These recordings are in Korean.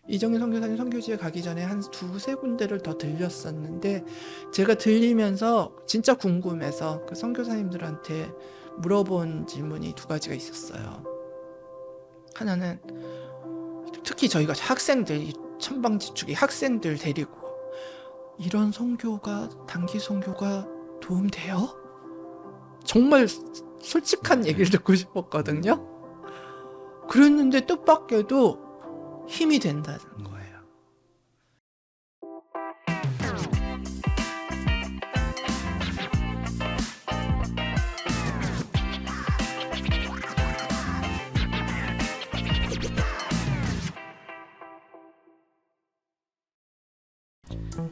이정희 선교사님 선교지에 가기 전에 한 두세 군데를 더 들렸었는데 제가 들리면서 진짜 궁금해서 그 선교사님들한테 물어본 질문이 두 가지가 있었어요. 하나는 특히 저희가 학생들, 이 천방지축이 학생들 데리고 이런 선교가 단기 선교가 도움돼요? 정말 솔직한 얘기를 듣고 싶었거든요. 그랬는데 뜻밖에도 힘이 된다는 거예요.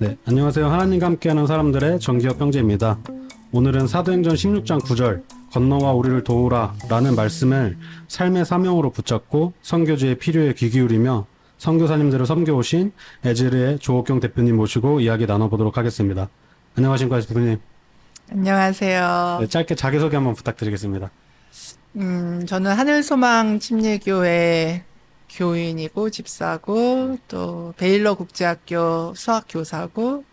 네, 안녕하세요. 하나님과 함께하는 사람들의 정기혁 형제입니다. 오늘은 사도행전 16장 9절 건너와 우리를 도우라 라는 말씀을 삶의 사명으로 붙잡고 선교지의 필요에 귀 기울이며 선교사님들을 섬겨오신 에즈르의 조옥경 대표님 모시고 이야기 나눠보도록 하겠습니다. 안녕하십니까 대표님. 안녕하세요. 네, 짧게 자기소개 한번 부탁드리겠습니다. 저는 하늘소망 침례교회 교인이고 집사고 또 베일러 국제학교 수학교사고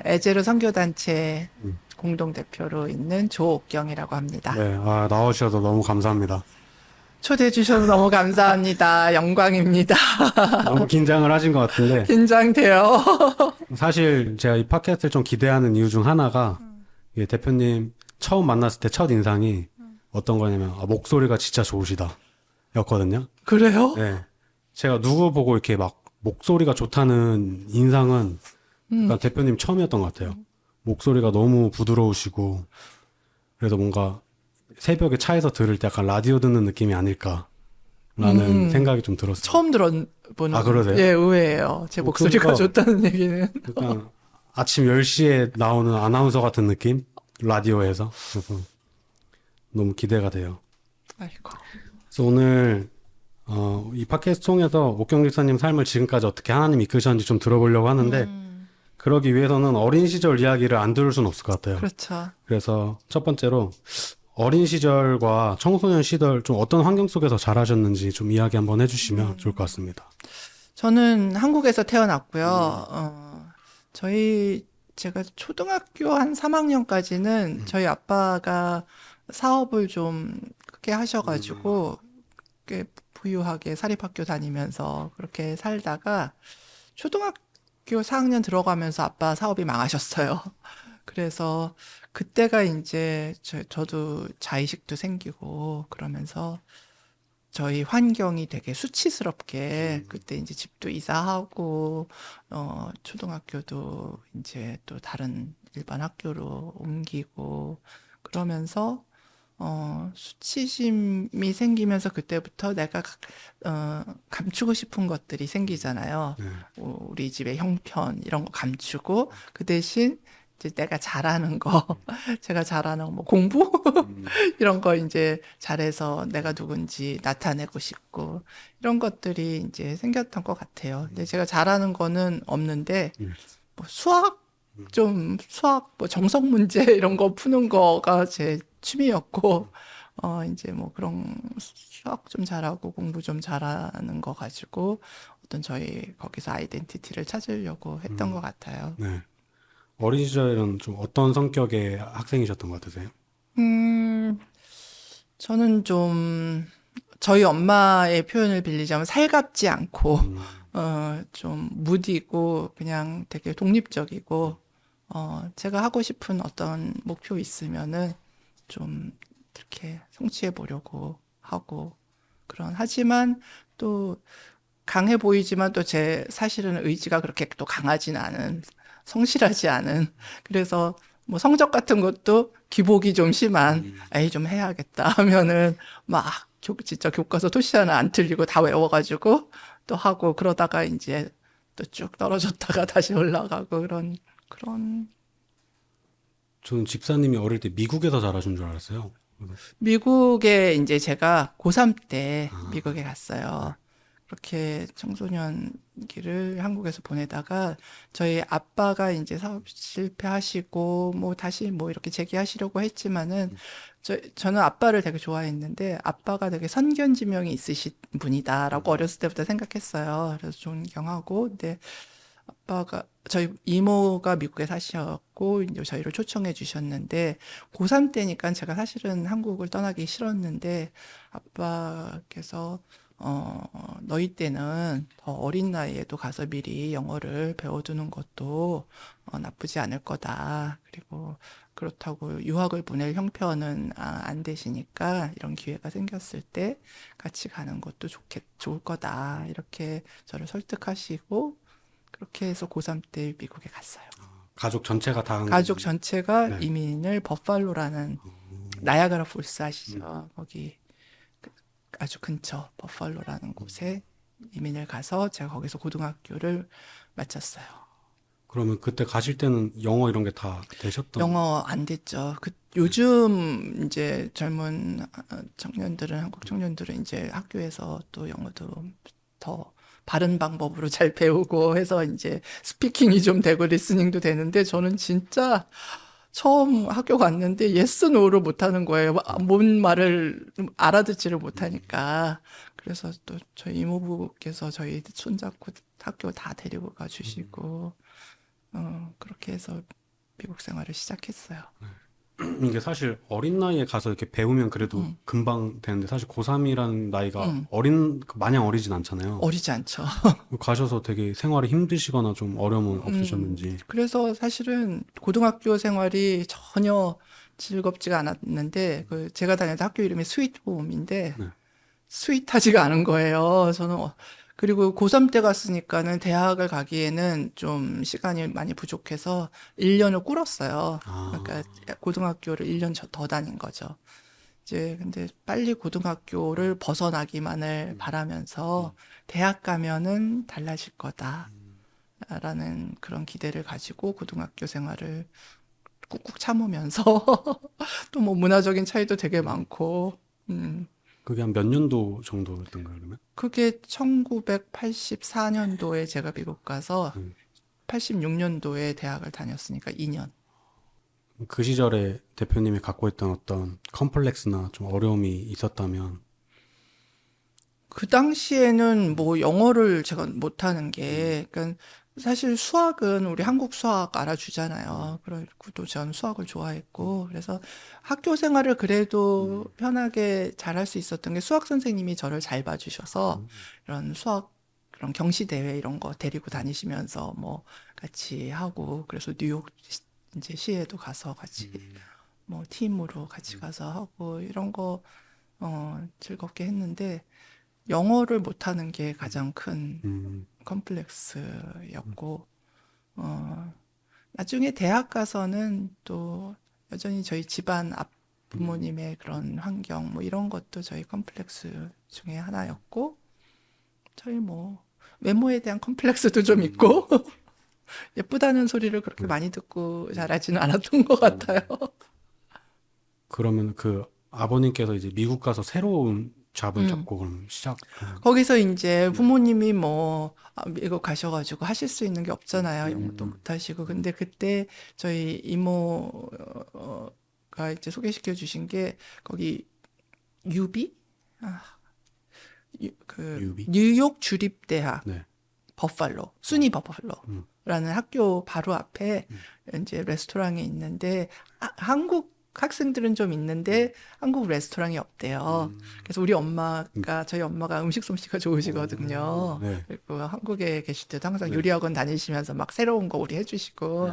에제르 선교단체 공동대표로 있는 조옥경이라고 합니다. 네, 나오셔서 너무 감사합니다. 초대해 주셔서 너무 감사합니다. 영광입니다. 너무 긴장을 하신 것 같은데 긴장돼요. 사실 제가 이 팟캐스트를 좀 기대하는 이유 중 하나가 이게 대표님 처음 만났을 때 첫 인상이 어떤 거냐면 목소리가 진짜 좋으시다 였거든요. 그래요? 네. 제가 누구 보고 이렇게 막 목소리가 좋다는 인상은 그러니까 대표님 처음이었던 것 같아요. 목소리가 너무 부드러우시고 그래서 뭔가 새벽에 차에서 들을 때 약간 라디오 듣는 느낌이 아닐까라는 생각이 좀 들었어요. 처음 들어보는. 그러세요? 예, 의외예요. 제 목소리가 좋다는 얘기는. 약간 아침 10시에 나오는 아나운서 같은 느낌? 라디오에서. 그래서 너무 기대가 돼요. 아이고. 그래서 오늘 이 팟캐스트 통해서 옥경 집사님 삶을 지금까지 어떻게 하나님 이끄셨는지 좀 들어보려고 하는데 그러기 위해서는 어린 시절 이야기를 안 들을 수는 없을 것 같아요. 그렇죠. 그래서 첫 번째로 어린 시절과 청소년 시절 좀 어떤 환경 속에서 자라셨는지 좀 이야기 한번 해주시면 좋을 것 같습니다. 저는 한국에서 태어났고요. 제가 초등학교 한 3학년까지는 저희 아빠가 사업을 좀 크게 하셔가지고 꽤 부유하게 사립학교 다니면서 그렇게 살다가 초등학교 4학년 들어가면서 아빠 사업이 망하셨어요. 그래서 그때가 이제 저도 자의식도 생기고 그러면서 저희 환경이 되게 수치스럽게 그때 이제 집도 이사하고 초등학교도 이제 또 다른 일반 학교로 옮기고 그러면서 수치심이 생기면서 그때부터 내가 감추고 싶은 것들이 생기잖아요. 우리 집의 형편 이런 거 감추고 그 대신 이제 내가 잘하는 거, 제가 잘하는 뭐 공부 이런 거 이제 잘해서 내가 누군지 나타내고 싶고 이런 것들이 이제 생겼던 것 같아요. 근데 제가 잘하는 거는 없는데 뭐 수학 뭐 정석 문제 이런 거 푸는 거가 제 취미였고 이제 뭐 그런 수학 좀 잘하고 공부 좀 잘하는 거 가지고 어떤 저희 거기서 아이덴티티를 찾으려고 했던 것 같아요. 네. 어린 시절에는 좀 어떤 성격의 학생이셨던 것 같으세요? 저는 좀 저희 엄마의 표현을 빌리자면 살갑지 않고 좀 무디고 그냥 되게 독립적이고 제가 하고 싶은 어떤 목표 있으면은 좀 이렇게 성취해 보려고 하고 하지만 또 강해 보이지만 또 제 사실은 의지가 그렇게 또 강하진 않은 성실하지 않은 그래서 뭐 성적 같은 것도 기복이 좀 심한 에이 좀 해야겠다 하면은 막 진짜 교과서 토시 하나 안 틀리고 다 외워가지고 또 하고 그러다가 이제 또 쭉 떨어졌다가 다시 올라가고 그런 저는 집사님이 어릴 때 미국에서 자라신 줄 알았어요. 미국에 이제 제가 고3 때 미국에 갔어요. 그렇게 청소년기를 한국에서 보내다가 저희 아빠가 이제 사업 실패하시고 뭐 다시 뭐 이렇게 재기하시려고 했지만은 저는 아빠를 되게 좋아했는데 아빠가 되게 선견지명이 있으신 분이다라고 어렸을 때부터 생각했어요. 그래서 존경하고 근데 아빠가 저희 이모가 미국에 사셨고 이제 저희를 초청해 주셨는데 고3 때니까 제가 사실은 한국을 떠나기 싫었는데 아빠께서 너희 때는 더 어린 나이에도 가서 미리 영어를 배워두는 것도 나쁘지 않을 거다. 그리고 그렇다고 유학을 보낼 형편은 안 되시니까 이런 기회가 생겼을 때 같이 가는 것도 좋을 거다. 이렇게 저를 설득하시고 그렇게 해서 고3 때 미국에 갔어요. 가족 전체가 다 가족 전체가 네. 이민을 버팔로라는 나야가라 폴스 아시죠? 거기 아주 근처 버팔로라는 곳에 이민을 가서 제가 거기서 고등학교를 마쳤어요. 그러면 그때 가실 때는 영어 이런 게 다 되셨던? 영어 안 됐죠. 요즘 이제 젊은 청년들은 한국 청년들은 이제 학교에서 또 영어도 더 바른 방법으로 잘 배우고 해서 이제 스피킹이 좀 되고 리스닝도 되는데 저는 진짜 처음 학교 갔는데 예스 노를 못하는 거예요. 뭔 말을 알아듣지를 못하니까. 그래서 또 저희 이모부께서 저희 손잡고 학교 다 데리고 가주시고 그렇게 해서 미국 생활을 시작했어요. 이게 사실 어린 나이에 가서 이렇게 배우면 그래도 금방 되는데 사실 고3이라는 나이가 마냥 어리진 않잖아요. 어리지 않죠. 가셔서 되게 생활이 힘드시거나 좀 어려움은 없으셨는지. 그래서 사실은 고등학교 생활이 전혀 즐겁지가 않았는데 제가 다녔던 학교 이름이 스윗홈인데 네. 스윗하지가 않은 거예요. 저는 그리고 고3 때 갔으니까는 대학을 가기에는 좀 시간이 많이 부족해서 1년을 꿇었어요. 그러니까 고등학교를 1년 더 다닌 거죠. 이제 근데 빨리 고등학교를 벗어나기만을 바라면서 대학 가면은 달라질 거다라는 그런 기대를 가지고 고등학교 생활을 꾹꾹 참으면서 또 뭐 문화적인 차이도 되게 많고 그게 한 몇 년도 정도였던가요, 그러면? 그게 1984년도에 제가 미국 가서 86년도에 대학을 다녔으니까 2년. 그 시절에 대표님이 갖고 있던 어떤 컴플렉스나 좀 어려움이 있었다면 그 당시에는 뭐 영어를 제가 못하는 게, 그러니까 사실 수학은 우리 한국 수학 알아주잖아요. 그리고 또 전 수학을 좋아했고, 그래서 학교 생활을 그래도 편하게 잘할 수 있었던 게 수학 선생님이 저를 잘 봐주셔서 이런 수학, 그런 경시대회 이런 거 데리고 다니시면서 뭐 같이 하고, 그래서 뉴욕 이제 시에도 가서 같이 뭐 팀으로 같이 가서 하고 이런 거, 즐겁게 했는데, 영어를 못하는 게 가장 큰 컴플렉스였고, 나중에 대학 가서는 또 여전히 저희 집안 부모님의 그런 환경, 뭐 이런 것도 저희 컴플렉스 중에 하나였고, 저희 뭐 외모에 대한 컴플렉스도 좀 있고, 예쁘다는 소리를 그렇게 많이 듣고 자라지는 않았던 것 같아요. 그러면 그 아버님께서 이제 미국 가서 새로운 잡을 잡고 그럼 거기서 이제 부모님이 뭐 미국 가셔가지고 하실 수 있는 게 없잖아요. 영어도 못하시고. 근데 그때 저희 이모가 이제 소개시켜 주신 게 거기 UB? UB? 뉴욕 주립대학 네. 버팔로, 순위 버팔로라는 학교 바로 앞에 이제 레스토랑이 있는데 한국 학생들은 좀 있는데 한국 레스토랑이 없대요. 그래서 저희 엄마가 음식 솜씨가 좋으시거든요. 네. 그리고 한국에 계실 때도 항상 요리학원 다니시면서 막 새로운 거 우리 해주시고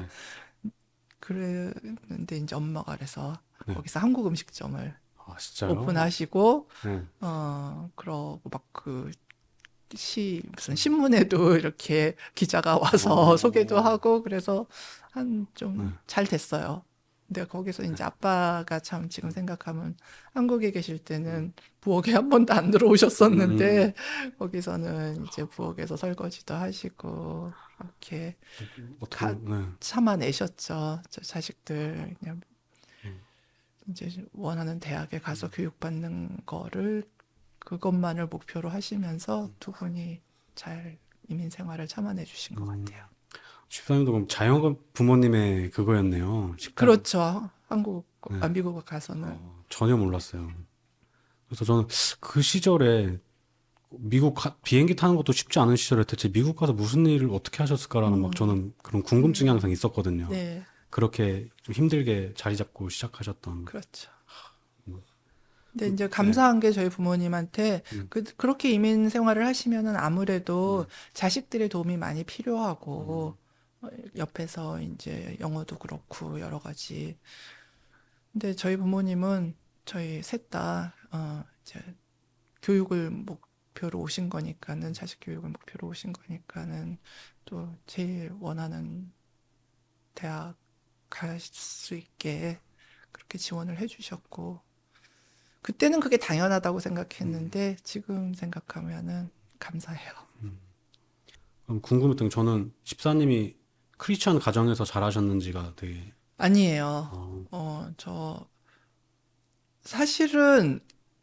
그랬는데 이제 엄마가 그래서 거기서 한국 음식점을 진짜요? 오픈하시고 그러고 막 무슨 신문에도 이렇게 기자가 와서 소개도 하고 그래서 좀 잘 됐어요. 근데 거기서 이제 아빠가 참 지금 생각하면 한국에 계실 때는 부엌에 한 번도 안 들어오셨었는데 거기서는 이제 부엌에서 설거지도 하시고 이렇게 참아내셨죠. 저 자식들 그냥 이제 원하는 대학에 가서 교육받는 거를 그것만을 목표로 하시면서 두 분이 잘 이민 생활을 참아내 주신 것 같아요. 집사님도 그럼 자영업 부모님의 그거였네요. 식당. 그렇죠. 네. 미국 가서는. 전혀 몰랐어요. 그래서 저는 그 시절에 비행기 타는 것도 쉽지 않은 시절에 대체 미국 가서 무슨 일을 어떻게 하셨을까라는 막 저는 그런 궁금증이 항상 있었거든요. 네, 그렇게 좀 힘들게 자리 잡고 시작하셨던. 그렇죠. 음. 근데 이제 감사한 게 저희 부모님한테 그렇게 이민 생활을 하시면은 아무래도 자식들의 도움이 많이 필요하고 옆에서 이제 영어도 그렇고 여러 가지. 근데 저희 부모님은 저희 셋 다 이제 교육을 목표로 오신 거니까는 자식 교육을 목표로 오신 거니까는 또 제일 원하는 대학 갈 수 있게 그렇게 지원을 해주셨고 그때는 그게 당연하다고 생각했는데 지금 생각하면은 감사해요. 그럼 궁금했던 게 저는 집사님이 크리스천 가정에서 자라셨는지가 되게 아니에요. 저 사실은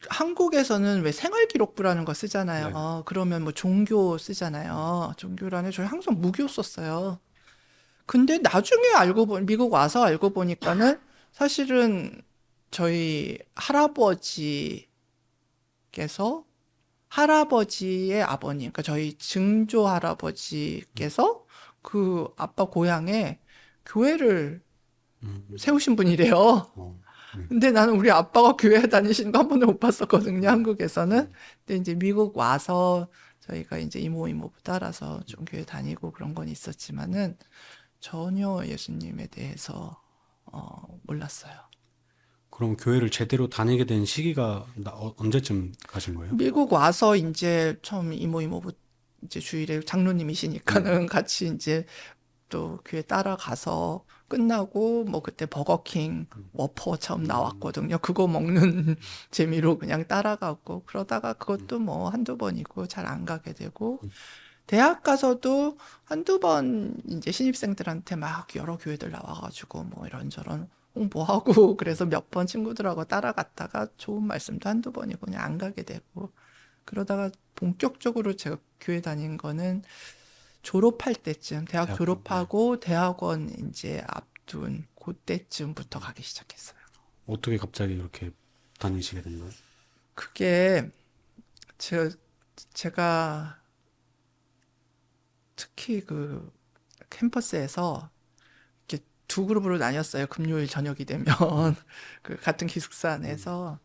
한국에서는 왜 생활기록부라는 거 쓰잖아요. 네. 그러면 뭐 종교 쓰잖아요. 종교란에 저희 항상 무교 썼어요. 근데 나중에 미국 와서 알고 보니까는 사실은 저희 할아버지의 아버님, 그러니까 저희 증조 할아버지께서 그 아빠 고향에 교회를 세우신 분이래요. 근데 나는 우리 아빠가 교회 다니시는 거 한 번도 못 봤었거든요, 한국에서는. 근데 이제 미국 와서 저희가 이제 이모부 따라서 좀 교회 다니고 그런 건 있었지만은 전혀 예수님에 대해서 몰랐어요. 그럼 교회를 제대로 다니게 된 시기가 언제쯤 가신 거예요? 미국 와서 이제 처음 이모부 이제 주일에 장로님이시니까는 같이 이제 또 교회 따라가서 끝나고 뭐 그때 버거킹 워퍼 처음 나왔거든요. 그거 먹는 재미로 그냥 따라가고 그러다가 그것도 뭐 한두 번이고 잘 안 가게 되고 대학 가서도 한두 번 이제 신입생들한테 막 여러 교회들 나와가지고 뭐 이런저런 홍보하고 그래서 몇 번 친구들하고 따라갔다가 좋은 말씀도 한두 번이고 그냥 안 가게 되고 그러다가 본격적으로 제가 교회 다닌 거는 졸업할 때쯤, 대학 졸업하고 대학원 이제 앞둔 그때쯤부터 가기 시작했어요. 어떻게 갑자기 이렇게 다니시게 된 거예요? 그게 제가 특히 그 캠퍼스에서 이렇게 두 그룹으로 나뉘었어요. 금요일 저녁이 되면 그 같은 기숙사 안에서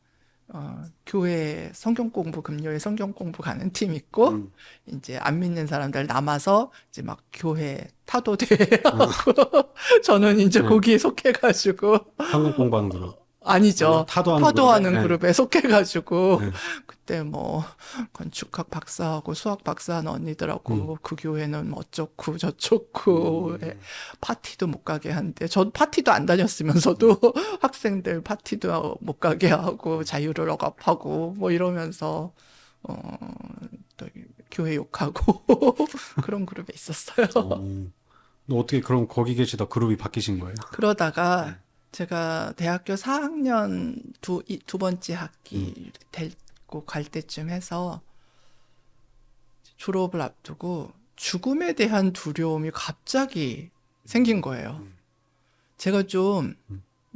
교회 성경 공부 금요일 성경 공부 가는 팀 있고 이제 안 믿는 사람들 남아서 이제 막 교회 타도 돼 하고 저는 이제 거기에 속해가지고 한국 공부하는 그룹. 아니죠. 타도하는 타도하는 그룹에? 그룹에 속해가지고 네. 그때 뭐 건축학 박사하고 수학 박사하는 언니들하고 그 교회는 어쩌고 저쩌고 파티도 못 가게 한대. 저 파티도 안 다녔으면서도 학생들 파티도 못 가게 하고 자유를 억압하고 뭐 이러면서 또 교회 욕하고 그런 그룹에 있었어요. 너 어떻게 그럼 거기 계시다 그룹이 바뀌신 거예요? 그러다가 제가 대학교 4학년 두 번째 학기 되고 갈 때쯤 해서 졸업을 앞두고 죽음에 대한 두려움이 갑자기 생긴 거예요. 제가 좀,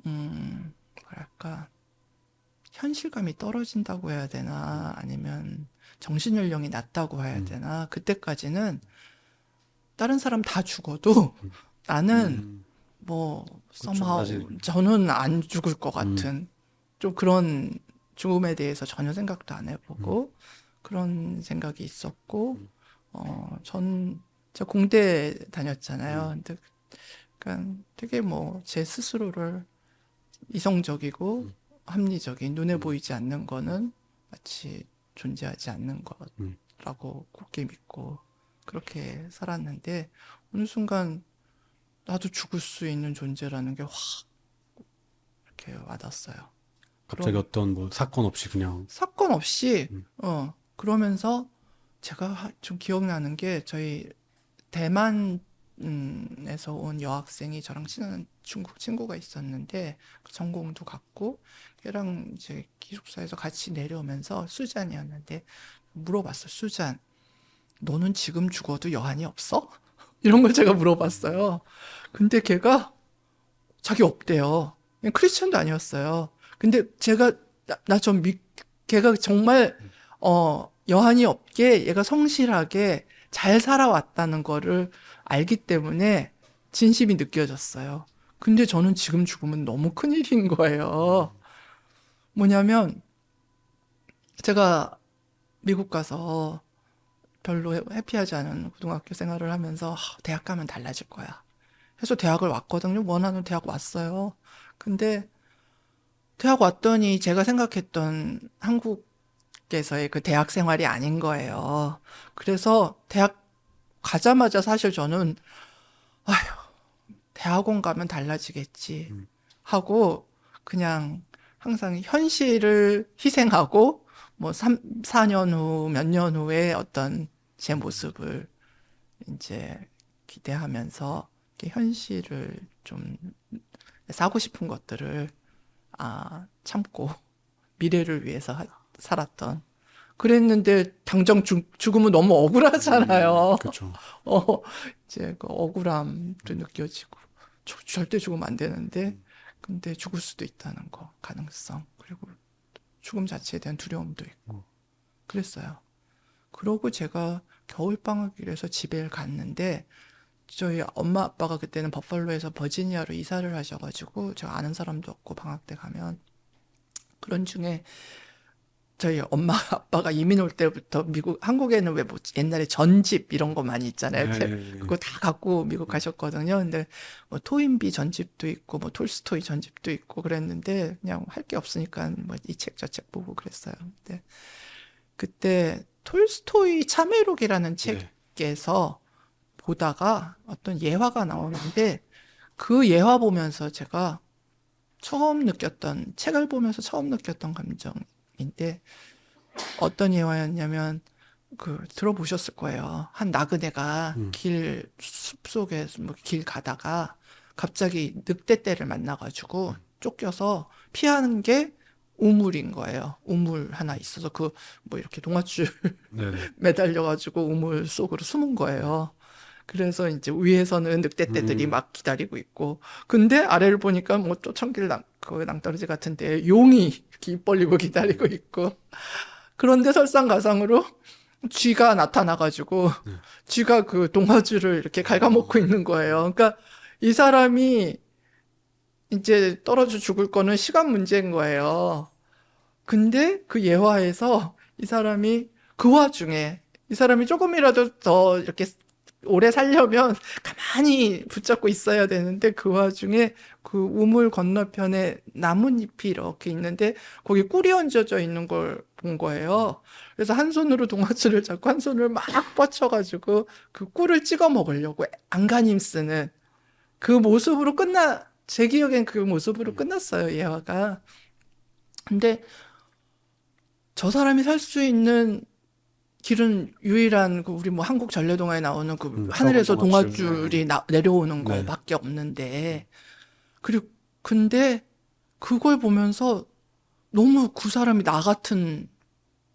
뭐랄까, 현실감이 떨어진다고 해야 되나, 아니면 정신연령이 낮다고 해야 되나, 그때까지는 다른 사람 다 죽어도 나는 뭐 somehow 저는 안 죽을 것 같은 좀 그런 죽음에 대해서 전혀 생각도 안 해보고 그런 생각이 있었고 제가 공대 다녔잖아요. 근데 그러니까 되게 뭐 제 스스로를 이성적이고 합리적인 눈에 보이지 않는 거는 마치 존재하지 않는 거라고 굳게 믿고 그렇게 살았는데 어느 순간 나도 죽을 수 있는 존재라는 게 확 이렇게 와닿았어요. 갑자기 어떤 뭐 사건 없이 그냥 사건 없이 그러면서 제가 좀 기억나는 게 저희 대만 에서 온 여학생이 저랑 친한 중국 친구가 있었는데 그 전공도 같고 걔랑 이제 기숙사에서 같이 내려오면서 수잔이었는데 물어봤어. 수잔, 너는 지금 죽어도 여한이 없어? 이런 걸 제가 물어봤어요. 근데 걔가 자기 없대요. 그냥 크리스천도 아니었어요. 근데 제가 걔가 정말 여한이 없게 얘가 성실하게 잘 살아왔다는 거를 알기 때문에 진심이 느껴졌어요. 근데 저는 지금 죽으면 너무 큰일인 거예요. 뭐냐면 제가 미국 가서 별로 해피하지 않은 고등학교 생활을 하면서 대학 가면 달라질 거야. 해서 대학을 왔거든요. 원하는 대학 왔어요. 근데 대학 왔더니 제가 생각했던 한국에서의 그 대학 생활이 아닌 거예요. 그래서 대학 가자마자 사실 저는 아휴, 대학원 가면 달라지겠지 하고 그냥 항상 현실을 희생하고 뭐 4년 후, 몇 년 후에 어떤 제 모습을 이제 기대하면서 이렇게 현실을 좀 사고 싶은 것들을 참고 미래를 위해서 살았던 그랬는데 당장 죽으면 너무 억울하잖아요. 그렇죠. 이제 그 억울함도 느껴지고 절대 죽으면 안 되는데 근데 죽을 수도 있다는 거 가능성 그리고 죽음 자체에 대한 두려움도 있고 그랬어요. 그러고 제가 겨울방학이라서 집에 갔는데 저희 엄마 아빠가 그때는 버팔로에서 버지니아로 이사를 하셔가지고 제가 아는 사람도 없고 방학 때 가면 그런 중에 저희 엄마 아빠가 이민 올 때부터 한국에는 왜 뭐 옛날에 전집 이런 거 많이 있잖아요. 그거 다 갖고 미국 가셨거든요. 근데 뭐 토인비 전집도 있고 뭐 톨스토이 전집도 있고 그랬는데 그냥 할 게 없으니까 뭐 이 책 저 책 보고 그랬어요. 근데 그때 톨스토이 참회록이라는 책에서 보다가 어떤 예화가 나오는데 그 예화 보면서 제가 책을 보면서 처음 느꼈던 감정인데 어떤 예화였냐면 들어보셨을 거예요. 한 나그네가 숲속에 뭐 길 가다가 갑자기 늑대떼를 만나가지고 쫓겨서 피하는 게 우물인 거예요. 우물 하나 있어서 뭐 이렇게 동아줄 매달려가지고 우물 속으로 숨은 거예요. 그래서 이제 위에서는 늑대떼들이 막 기다리고 있고, 근데 아래를 보니까 뭐 초청길 낭떠러지 같은데 용이 이렇게 입 벌리고 기다리고 있고, 그런데 설상가상으로 쥐가 나타나가지고 쥐가 그 동아줄을 이렇게 갉아먹고 있는 거예요. 그러니까 이 사람이 이제 떨어져 죽을 거는 시간 문제인 거예요. 근데 그 예화에서 이 사람이 그 와중에 이 사람이 조금이라도 더 이렇게 오래 살려면 가만히 붙잡고 있어야 되는데 그 와중에 그 우물 건너편에 나뭇잎이 이렇게 있는데 거기 꿀이 얹어져 있는 걸 본 거예요. 그래서 한 손으로 동아줄을 잡고 한 손을 막 뻗쳐가지고 그 꿀을 찍어 먹으려고 안간힘 쓰는 그 모습으로 제 기억엔 그 모습으로 끝났어요, 예화가. 근데 저 사람이 살 수 있는 길은 유일한 우리 뭐 한국 전래동화에 나오는 하늘에서 동아줄이 내려오는 거밖에 없는데 근데 그걸 보면서 너무 그 사람이 나 같은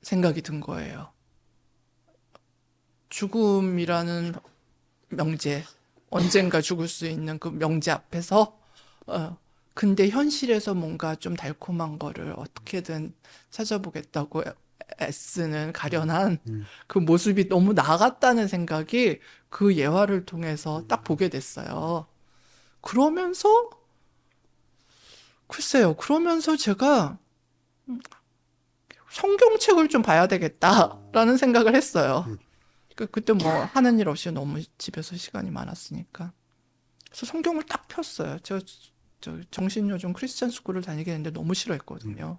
생각이 든 거예요. 죽음이라는 명제, 언젠가 죽을 수 있는 그 명제 앞에서 근데 현실에서 뭔가 좀 달콤한 거를 어떻게든 찾아보겠다고 애쓰는 가련한 그 모습이 너무 나갔다는 생각이 그 예화를 통해서 딱 보게 됐어요. 그러면서 제가 성경책을 좀 봐야 되겠다라는 생각을 했어요. 그때 뭐 하는 일 없이 너무 집에서 시간이 많았으니까. 그래서 성경을 딱 폈어요. 저 정신요즘 크리스찬 스쿨을 다니게 했는데 너무 싫어했거든요.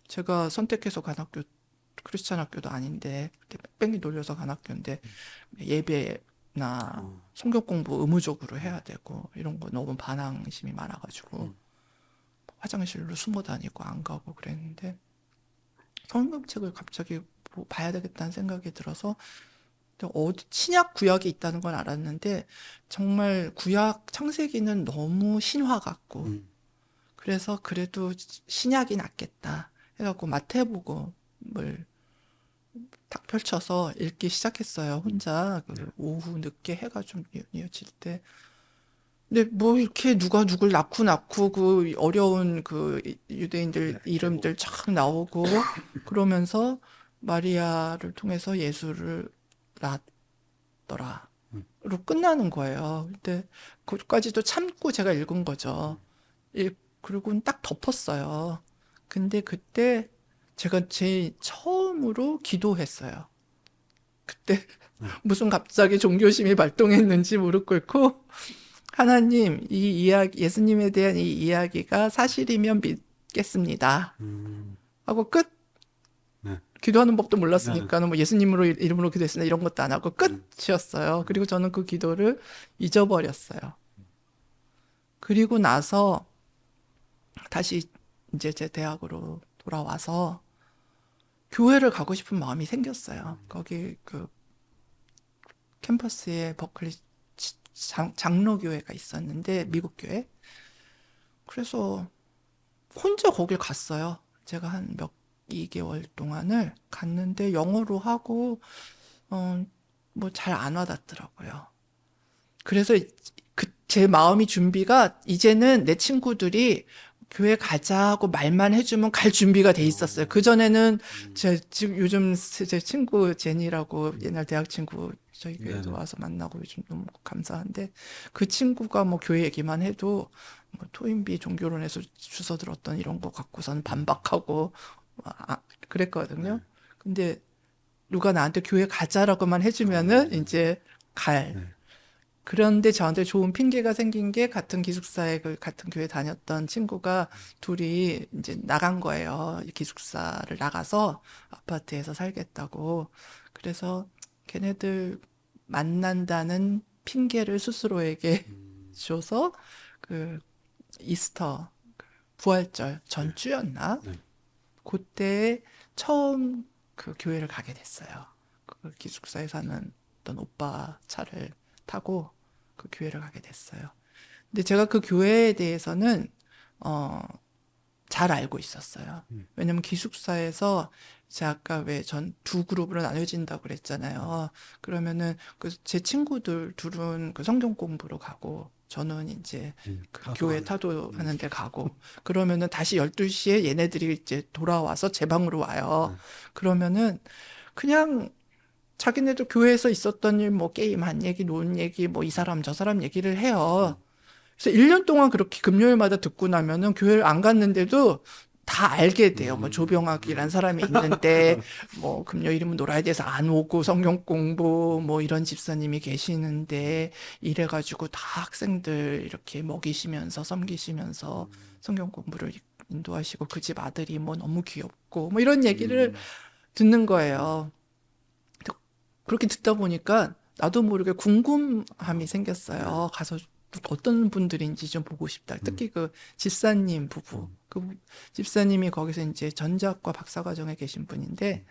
제가 선택해서 간 학교 크리스찬 학교도 아닌데 뺑뺑이 돌려서 간 학교인데 예배나 성경 공부 의무적으로 해야 되고 이런 거 너무 반항심이 많아가지고 화장실로 숨어 다니고 안 가고 그랬는데 성경책을 갑자기 봐야 되겠다는 생각이 들어서 어디 신약 구약이 있다는 건 알았는데 정말 구약 창세기는 너무 신화 같고 그래서 그래도 신약이 낫겠다 해갖고 마태복음을 딱 펼쳐서 읽기 시작했어요. 혼자 그 오후 늦게 해가 좀 뉘어질 때. 근데 뭐 이렇게 누가 누굴 낳고 그 어려운 그 유대인들 이름들 쫙 나오고 그러면서 마리아를 통해서 예수를 낳았더라. 로 끝나는 거예요. 근데 그것까지도 참고 제가 읽은 거죠. 그리고는 딱 덮었어요. 근데 그때 제가 처음으로 기도했어요. 그때 무슨 갑자기 종교심이 발동했는지 무릎 꿇고 하나님, 이 이야기, 예수님에 대한 이 이야기가 사실이면 믿겠습니다. 하고 끝. 네. 기도하는 법도 몰랐으니까 뭐 예수님으로 이름으로 기도했으나 이런 것도 안 하고 끝이었어요. 그리고 저는 그 기도를 잊어버렸어요. 그리고 나서 다시 이제 제 대학으로 돌아와서 교회를 가고 싶은 마음이 생겼어요. 거기 그 캠퍼스에 버클리 장로교회가 있었는데 미국 교회. 그래서 혼자 거길 갔어요. 제가 한 2개월 동안을 갔는데 영어로 하고 뭐 잘 안 와닿더라고요. 그래서 제 마음이 준비가 이제는 내 친구들이 교회 가자 하고 말만 해주면 갈 준비가 돼 있었어요. 그전에는 지금 요즘 제 친구 제니라고 옛날 대학 친구 저희 교회도 와서 만나고 요즘 너무 감사한데 그 친구가 뭐 교회 얘기만 해도 뭐 토인비 종교론에서 주워 들었던 이런 거 갖고선 반박하고 그랬거든요. 근데 누가 나한테 교회 가자라고만 해주면은 이제 갈. 그런데 저한테 좋은 핑계가 생긴 게 같은 기숙사에 같은 교회 다녔던 친구가 둘이 이제 나간 거예요. 기숙사를 나가서 아파트에서 살겠다고. 그래서 걔네들 만난다는 핑계를 스스로에게 줘서 그 이스터 부활절 전주였나? 그때 처음 그 교회를 가게 됐어요. 그 기숙사에 사는 어떤 오빠 차를 타고 그 교회를 가게 됐어요. 근데 제가 그 교회에 대해서는 잘 알고 있었어요. 왜냐면 기숙사에서 제가 아까 왜 전 두 그룹으로 나눠진다고 그랬잖아요. 그러면은 그 제 친구들 둘은 그 성경 공부로 가고 저는 이제 그 교회 타도하는 데 가고 그러면은 다시 12시에 얘네들이 이제 돌아와서 제 방으로 와요. 그러면은 그냥 자기네도 교회에서 있었던 일, 뭐 게임 한 얘기, 논 얘기, 뭐 이 사람 저 사람 얘기를 해요. 그래서 1년 동안 그렇게 금요일마다 듣고 나면은 교회를 안 갔는데도 다 알게 돼요. 뭐 조병학이란 사람이 있는데 뭐 금요일이면 놀아야 돼서 안 오고 성경 공부 뭐 이런 집사님이 계시는데 이래가지고 다 학생들 이렇게 먹이시면서 섬기시면서 성경 공부를 인도하시고 그 집 아들이 뭐 너무 귀엽고 뭐 이런 얘기를 듣는 거예요. 그렇게 듣다 보니까 나도 모르게 궁금함이 생겼어요. 가서 어떤 분들인지 좀 보고 싶다. 특히 그 집사님 부부. 그 집사님이 거기서 이제 전자학과 박사과정에 계신 분인데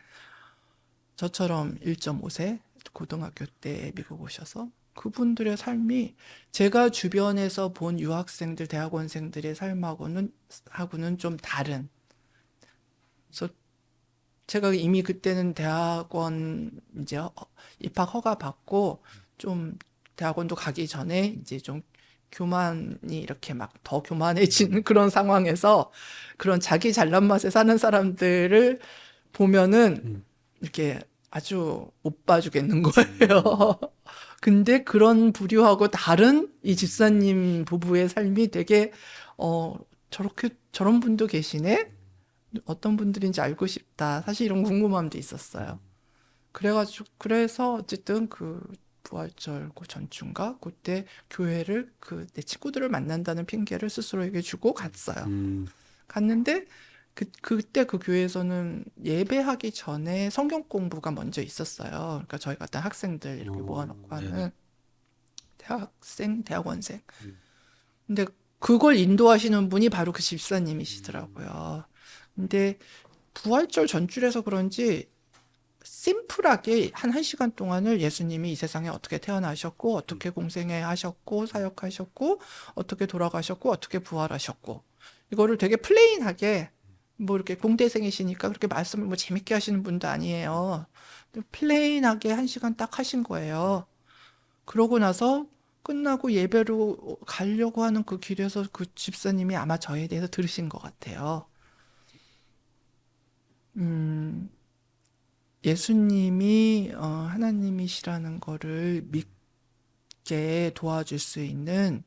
저처럼 1.5세 고등학교 때 미국 오셔서 그분들의 삶이 제가 주변에서 본 유학생들, 대학원생들의 삶하고는 좀 다른. 그래서 제가 이미 그때는 대학원 이제 입학 허가 받고 좀 대학원도 가기 전에 이제 좀 교만이 이렇게 막 더 교만해지는 그런 상황에서 그런 자기 잘난 맛에 사는 사람들을 보면은 이렇게 아주 못 봐주겠는 거예요. 근데 그런 부류하고 다른 이 집사님 부부의 삶이 되게 저런 분도 계시네? 어떤 분들인지 알고 싶다. 사실 이런 궁금함도 있었어요. 그래서 어쨌든 그 부활절 그 전주인가? 그때 교회를 내 친구들을 만난다는 핑계를 스스로에게 주고 갔어요. 갔는데 그때 그 교회에서는 예배하기 전에 성경 공부가 먼저 있었어요. 그러니까 저희 같은 학생들 이렇게 모아놓고 하는 대학원생. 근데 그걸 인도하시는 분이 바로 그 집사님이시더라고요. 근데 부활절 전주라서 그런지 심플하게 한 1시간 동안을 예수님이 이 세상에 어떻게 태어나셨고, 어떻게 공생애 하셨고, 사역하셨고, 어떻게 돌아가셨고, 어떻게 부활하셨고, 이거를 되게 플레인하게, 뭐 이렇게 공대생이시니까 그렇게 말씀을 뭐 재밌게 하시는 분도 아니에요. 플레인하게 1시간 딱 하신 거예요. 그러고 나서 끝나고 예배로 가려고 하는 그 길에서 그 집사님이 아마 저에 대해서 들으신 것 같아요. 음, 예수님이 하나님이시라는 거를 믿게 도와줄 수 있는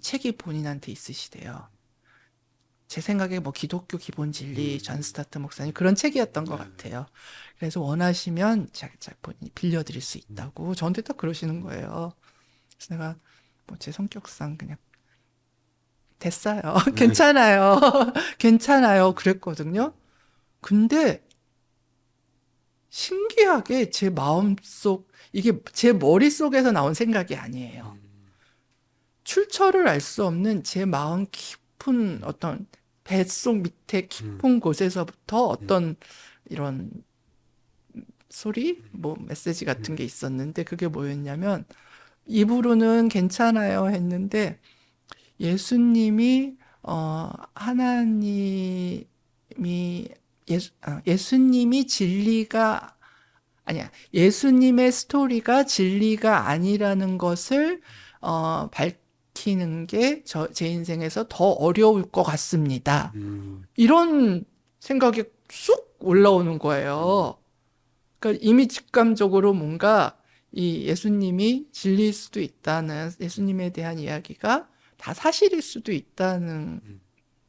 책이 본인한테 있으시대요. 제 생각에 뭐 기독교 기본 진리 존 스타트 목사님 그런 책이었던 것 같아요. 그래서 원하시면 본인이 빌려드릴 수 있다고 저한테 딱 그러시는 거예요. 그래서 내가 뭐 제 성격상 그냥 됐어요. 괜찮아요. 괜찮아요. 그랬거든요. 근데 신기하게 제 마음속, 이게 제 머릿속에서 나온 생각이 아니에요. 출처를 알 수 없는 제 마음 깊은 어떤 뱃속 밑에 깊은 곳에서부터 어떤 이런 소리, 뭐 메시지 같은 게 있었는데 그게 뭐였냐면 입으로는 괜찮아요 했는데 예수님이 하나님이 예수님이 진리가 아니야. 예수님의 스토리가 진리가 아니라는 것을 밝히는 게 제 인생에서 더 어려울 것 같습니다. 이런 생각이 쑥 올라오는 거예요. 그러니까 이미 직감적으로 뭔가 이 예수님이 진리일 수도 있다는 예수님에 대한 이야기가 다 사실일 수도 있다는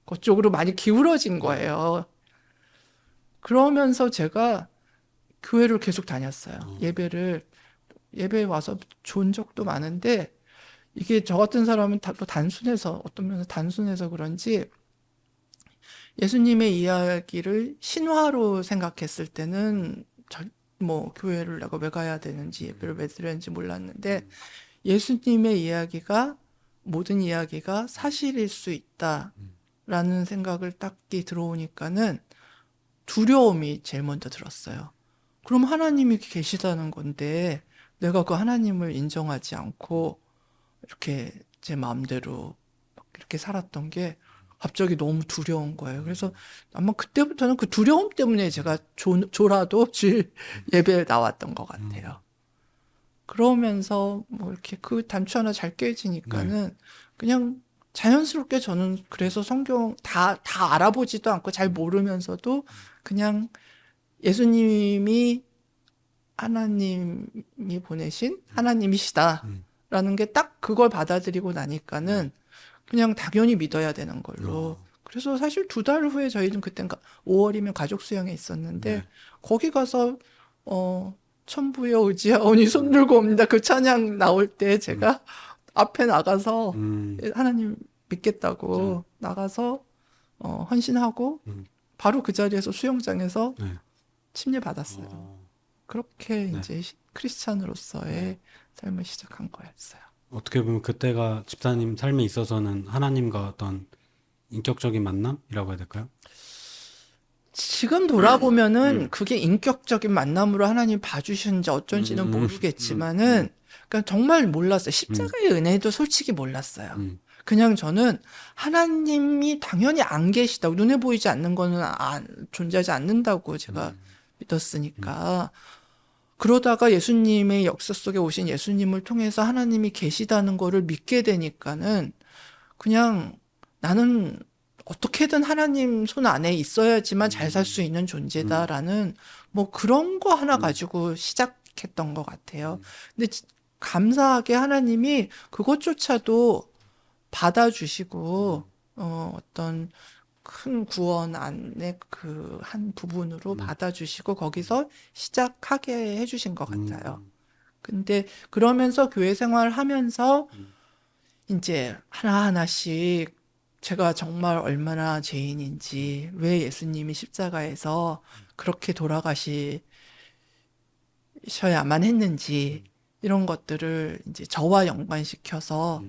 것 쪽으로 많이 기울어진 거예요. 그러면서 제가 교회를 계속 다녔어요. 예배에 와서 좋은 적도 많은데, 이게 저 같은 사람은 또 단순해서, 어떤 면에서 단순해서 그런지, 예수님의 이야기를 신화로 생각했을 때는, 뭐, 교회를 내가 왜 가야 되는지, 예배를 왜 드려야 하는지 몰랐는데, 예수님의 이야기가, 모든 이야기가 사실일 수 있다라는 생각을 딱 들어오니까는 두려움이 제일 먼저 들었어요. 그럼 하나님이 계시다는 건데 내가 그 하나님을 인정하지 않고 이렇게 제 마음대로 이렇게 살았던 게 갑자기 너무 두려운 거예요. 그래서 아마 그때부터는 그 두려움 때문에 제가 조라도 주일 예배에 나왔던 것 같아요. 그러면서 뭐 이렇게 그 단추 하나 잘 깨지니까는 그냥 자연스럽게 저는 그래서 성경 다 알아보지도 않고 잘 모르면서도 그냥 예수님이 하나님이 보내신 하나님이시다라는 게 딱 그걸 받아들이고 나니까는 그냥 당연히 믿어야 되는 걸로. 그래서 사실 2달 후에 저희는 그땐 5월이면 가족 수영에 있었는데 거기 가서 천부여 의지하오니 손 들고 옵니다. 그 찬양 나올 때 제가 앞에 나가서 하나님 믿겠다고 나가서 헌신하고 바로 그 자리에서 수영장에서 침례 받았어요. 그렇게 이제 크리스찬으로서의 삶을 시작한 거였어요. 어떻게 보면 그때가 집사님 삶에 있어서는 하나님과 어떤 인격적인 만남이라고 해야 될까요? 지금 돌아보면은 그게 인격적인 만남으로 하나님 봐주셨는지 어쩐지는 모르겠지만은 그러니까 정말 몰랐어요. 십자가의 은혜도 솔직히 몰랐어요. 그냥 저는 하나님이 당연히 안 계시다고, 눈에 보이지 않는 거는 존재하지 않는다고 제가 믿었으니까. 그러다가 예수님의 역사 속에 오신 예수님을 통해서 하나님이 계시다는 거를 믿게 되니까는 그냥 나는 어떻게든 하나님 손 안에 있어야지만 잘 살 수 있는 존재다라는 뭐 그런 거 하나 가지고 시작했던 것 같아요. 근데 감사하게 하나님이 그것조차도 받아주시고 어떤 큰 구원 안에 그 한 부분으로 받아주시고 거기서 시작하게 해주신 것 같아요. 근데 그러면서 교회 생활하면서 이제 하나하나씩 제가 정말 얼마나 죄인인지, 왜 예수님이 십자가에서 그렇게 돌아가셔야만 했는지, 이런 것들을 이제 저와 연관시켜서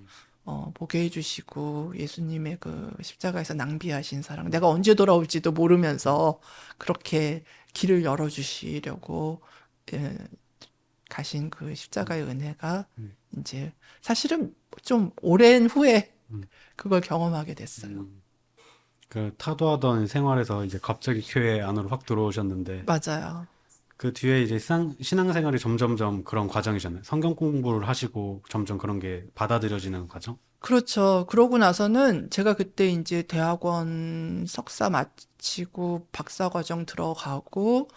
보게 해주시고, 예수님의 그 십자가에서 낭비하신 사랑, 내가 언제 돌아올지도 모르면서 그렇게 길을 열어주시려고 예, 가신 그 십자가의 은혜가 이제 사실은 좀 오랜 후에 음. 그걸 경험하게 됐어요. 그 타도하던 생활에서 이제 갑자기 교회 안으로 확 들어오셨는데 맞아요. 그 뒤에 이제 신앙생활이 점점점 그런 과정이잖아요. 성경 공부를 하시고 점점 그런 게 받아들여지는 과정? 그렇죠. 그러고 나서는 제가 그때 이제 대학원 석사 마치고 박사과정 들어가고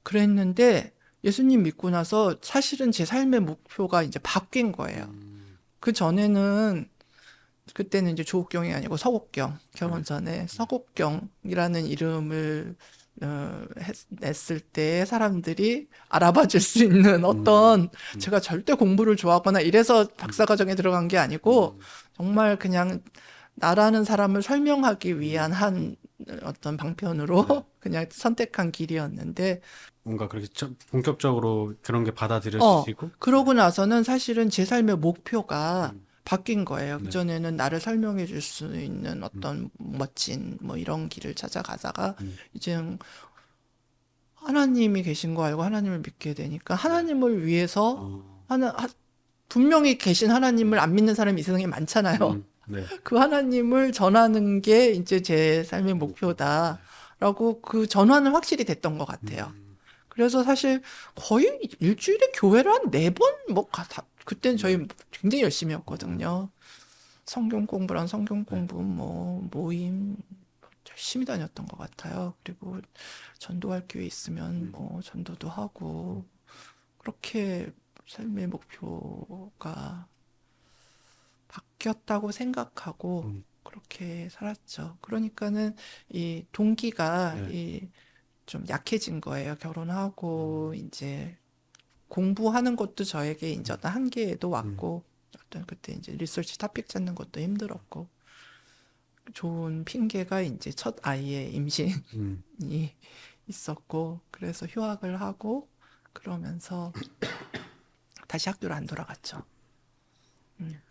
그랬는데 예수님 믿고 나서 사실은 제 삶의 목표가 이제 바뀐 거예요. 그 전에는 그때는 이제 조국경이 아니고 서국경, 결혼 전에 서국경이라는 이름을 냈을 때 사람들이 알아봐 줄 수 있는 어떤 제가 절대 공부를 좋아하거나 이래서 박사과정에 들어간 게 아니고 정말 그냥 나라는 사람을 설명하기 위한 한 어떤 방편으로 그냥 선택한 길이었는데 뭔가 그렇게 본격적으로 그런 게 받아들여지시고 그러고 나서는 사실은 제 삶의 목표가 바뀐 거예요. 네. 그전에는 나를 설명해 줄 수 있는 어떤 멋진 뭐 이런 길을 찾아가다가 이제 하나님이 계신 거 알고 하나님을 믿게 되니까 하나님을 위해서 분명히 계신 하나님을 안 믿는 사람이 이 세상에 많잖아요. 네. 그 하나님을 전하는 게 이제 제 삶의 목표다라고 그 전환은 확실히 됐던 것 같아요. 그래서 사실 거의 일주일에 교회를 한 4번, 그때는 저희 굉장히 열심히 했거든요. 성경 공부랑 성경 공부, 모임, 열심히 다녔던 것 같아요. 그리고 전도할 기회 있으면 전도도 하고, 그렇게 삶의 목표가 바뀌었다고 생각하고, 그렇게 살았죠. 그러니까는 이 동기가 좀 약해진 거예요. 결혼하고 이제 공부하는 것도 저에게 이제 어떤 한계에도 왔고 어떤 그때 이제 리서치 토픽 찾는 것도 힘들었고 좋은 핑계가 이제 첫 아이의 임신이 있었고 그래서 휴학을 하고 그러면서 다시 학교를 안 돌아갔죠.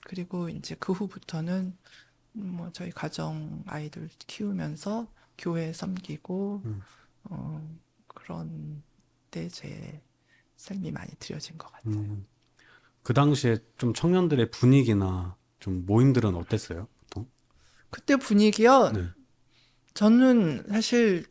그리고 이제 그 후부터는 뭐 저희 가정 아이들 키우면서 교회 섬기고 그런 때 제 삶이 많이 들여진 것 같아요. 그 당시에 좀 청년들의 분위기나 좀 모임들은 어땠어요, 보통? 그때 분위기요. 네. 저는 사실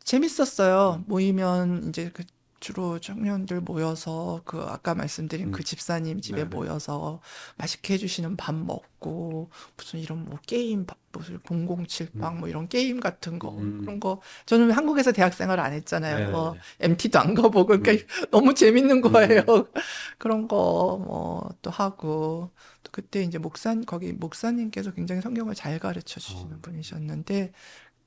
재밌었어요. 모이면 이제 그 주로 청년들 모여서 그 아까 말씀드린 그 집사님 집에 네네. 모여서 맛있게 해주시는 밥 먹고 무슨 이런 뭐 게임 무슨 007방 뭐 이런 게임 같은 거 그런 거 저는 한국에서 대학 생활을 안 했잖아요. 뭐 네네네. MT도 안 가보고 그러니까 너무 재밌는 거예요. 그런 거 뭐 또 하고 또 그때 이제 거기 목사님께서 굉장히 성경을 잘 가르쳐 주시는 분이셨는데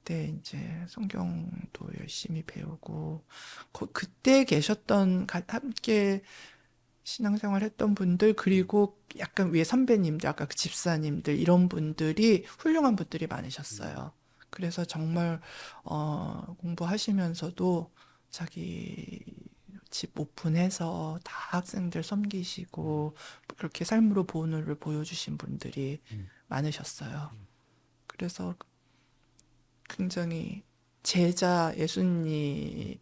그때 이제 성경도 열심히 배우고 그때 계셨던 함께 신앙생활 했던 분들 그리고 약간 위에 선배님들 아까 그 집사님들 이런 분들이 훌륭한 분들이 많으셨어요. 그래서 정말 공부하시면서도 자기 집 오픈해서 다 학생들 섬기시고 그렇게 삶으로 본을 보여주신 분들이 많으셨어요. 그래서 굉장히 제자 예수님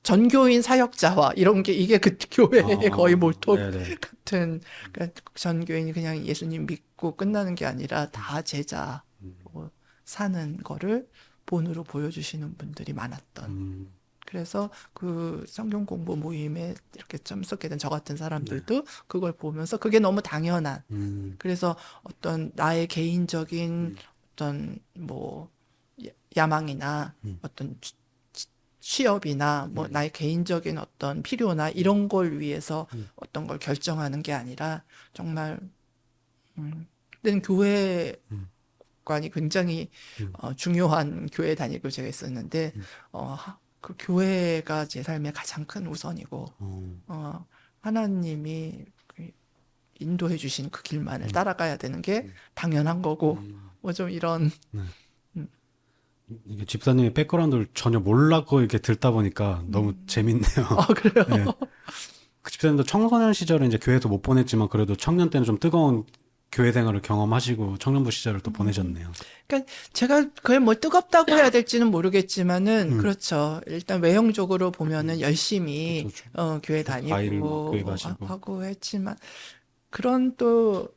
전교인 사역자와 이런 게 이게 그 교회의 거의 모토 네네. 같은 그러니까 전교인이 그냥 예수님 믿고 끝나는 게 아니라 다 제자 사는 거를 본으로 보여주시는 분들이 많았던 그래서 그 성경 공부 모임에 이렇게 참석하게 된 저 같은 사람들도 그걸 보면서 그게 너무 당연한 그래서 어떤 나의 개인적인 어떤 뭐 야망이나 어떤 취업이나 뭐 나의 개인적인 어떤 필요나 이런 걸 위해서 어떤 걸 결정하는 게 아니라 정말 그때는 교회관이 굉장히 중요한 교회 다니고 제가 있었는데 그 교회가 제 삶의 가장 큰 우선이고 하나님이 인도해 주신 그 길만을 따라가야 되는 게 당연한 거고 뭐 좀 이런 이게 집사님의 백그라운드를 전혀 몰랐고 이렇게 듣다 보니까 너무 재밌네요. 그래요. 네. 그 집사님도 청소년 시절에 이제 교회도 못 보냈지만 그래도 청년 때는 좀 뜨거운 교회 생활을 경험하시고 청년부 시절을 또 보내셨네요. 그러니까 제가 그걸 뭐 뜨겁다고 해야 될지는 모르겠지만은 음. 그렇죠. 일단 외형적으로 보면은 열심히 그렇죠. 교회 과일을 막 다니고 교회 뭐 가시고. 하고 했지만 그런 또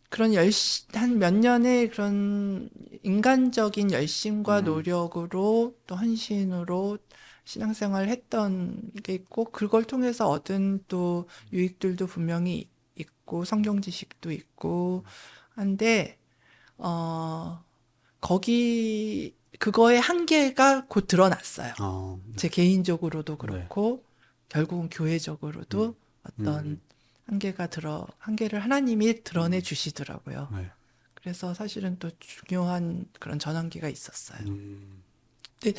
그런 한 몇 년의 그런 인간적인 열심과 노력으로 또 헌신으로 신앙생활을 했던 게 있고 그걸 통해서 얻은 또 유익들도 분명히 있고 성경 지식도 있고 한데 거기 그거의 한계가 곧 드러났어요. 네. 제 개인적으로도 네. 그렇고 결국은 교회적으로도 어떤 한계를 하나님이 드러내 주시더라고요. 네. 그래서 사실은 또 중요한 그런 전환기가 있었어요. 근데 네.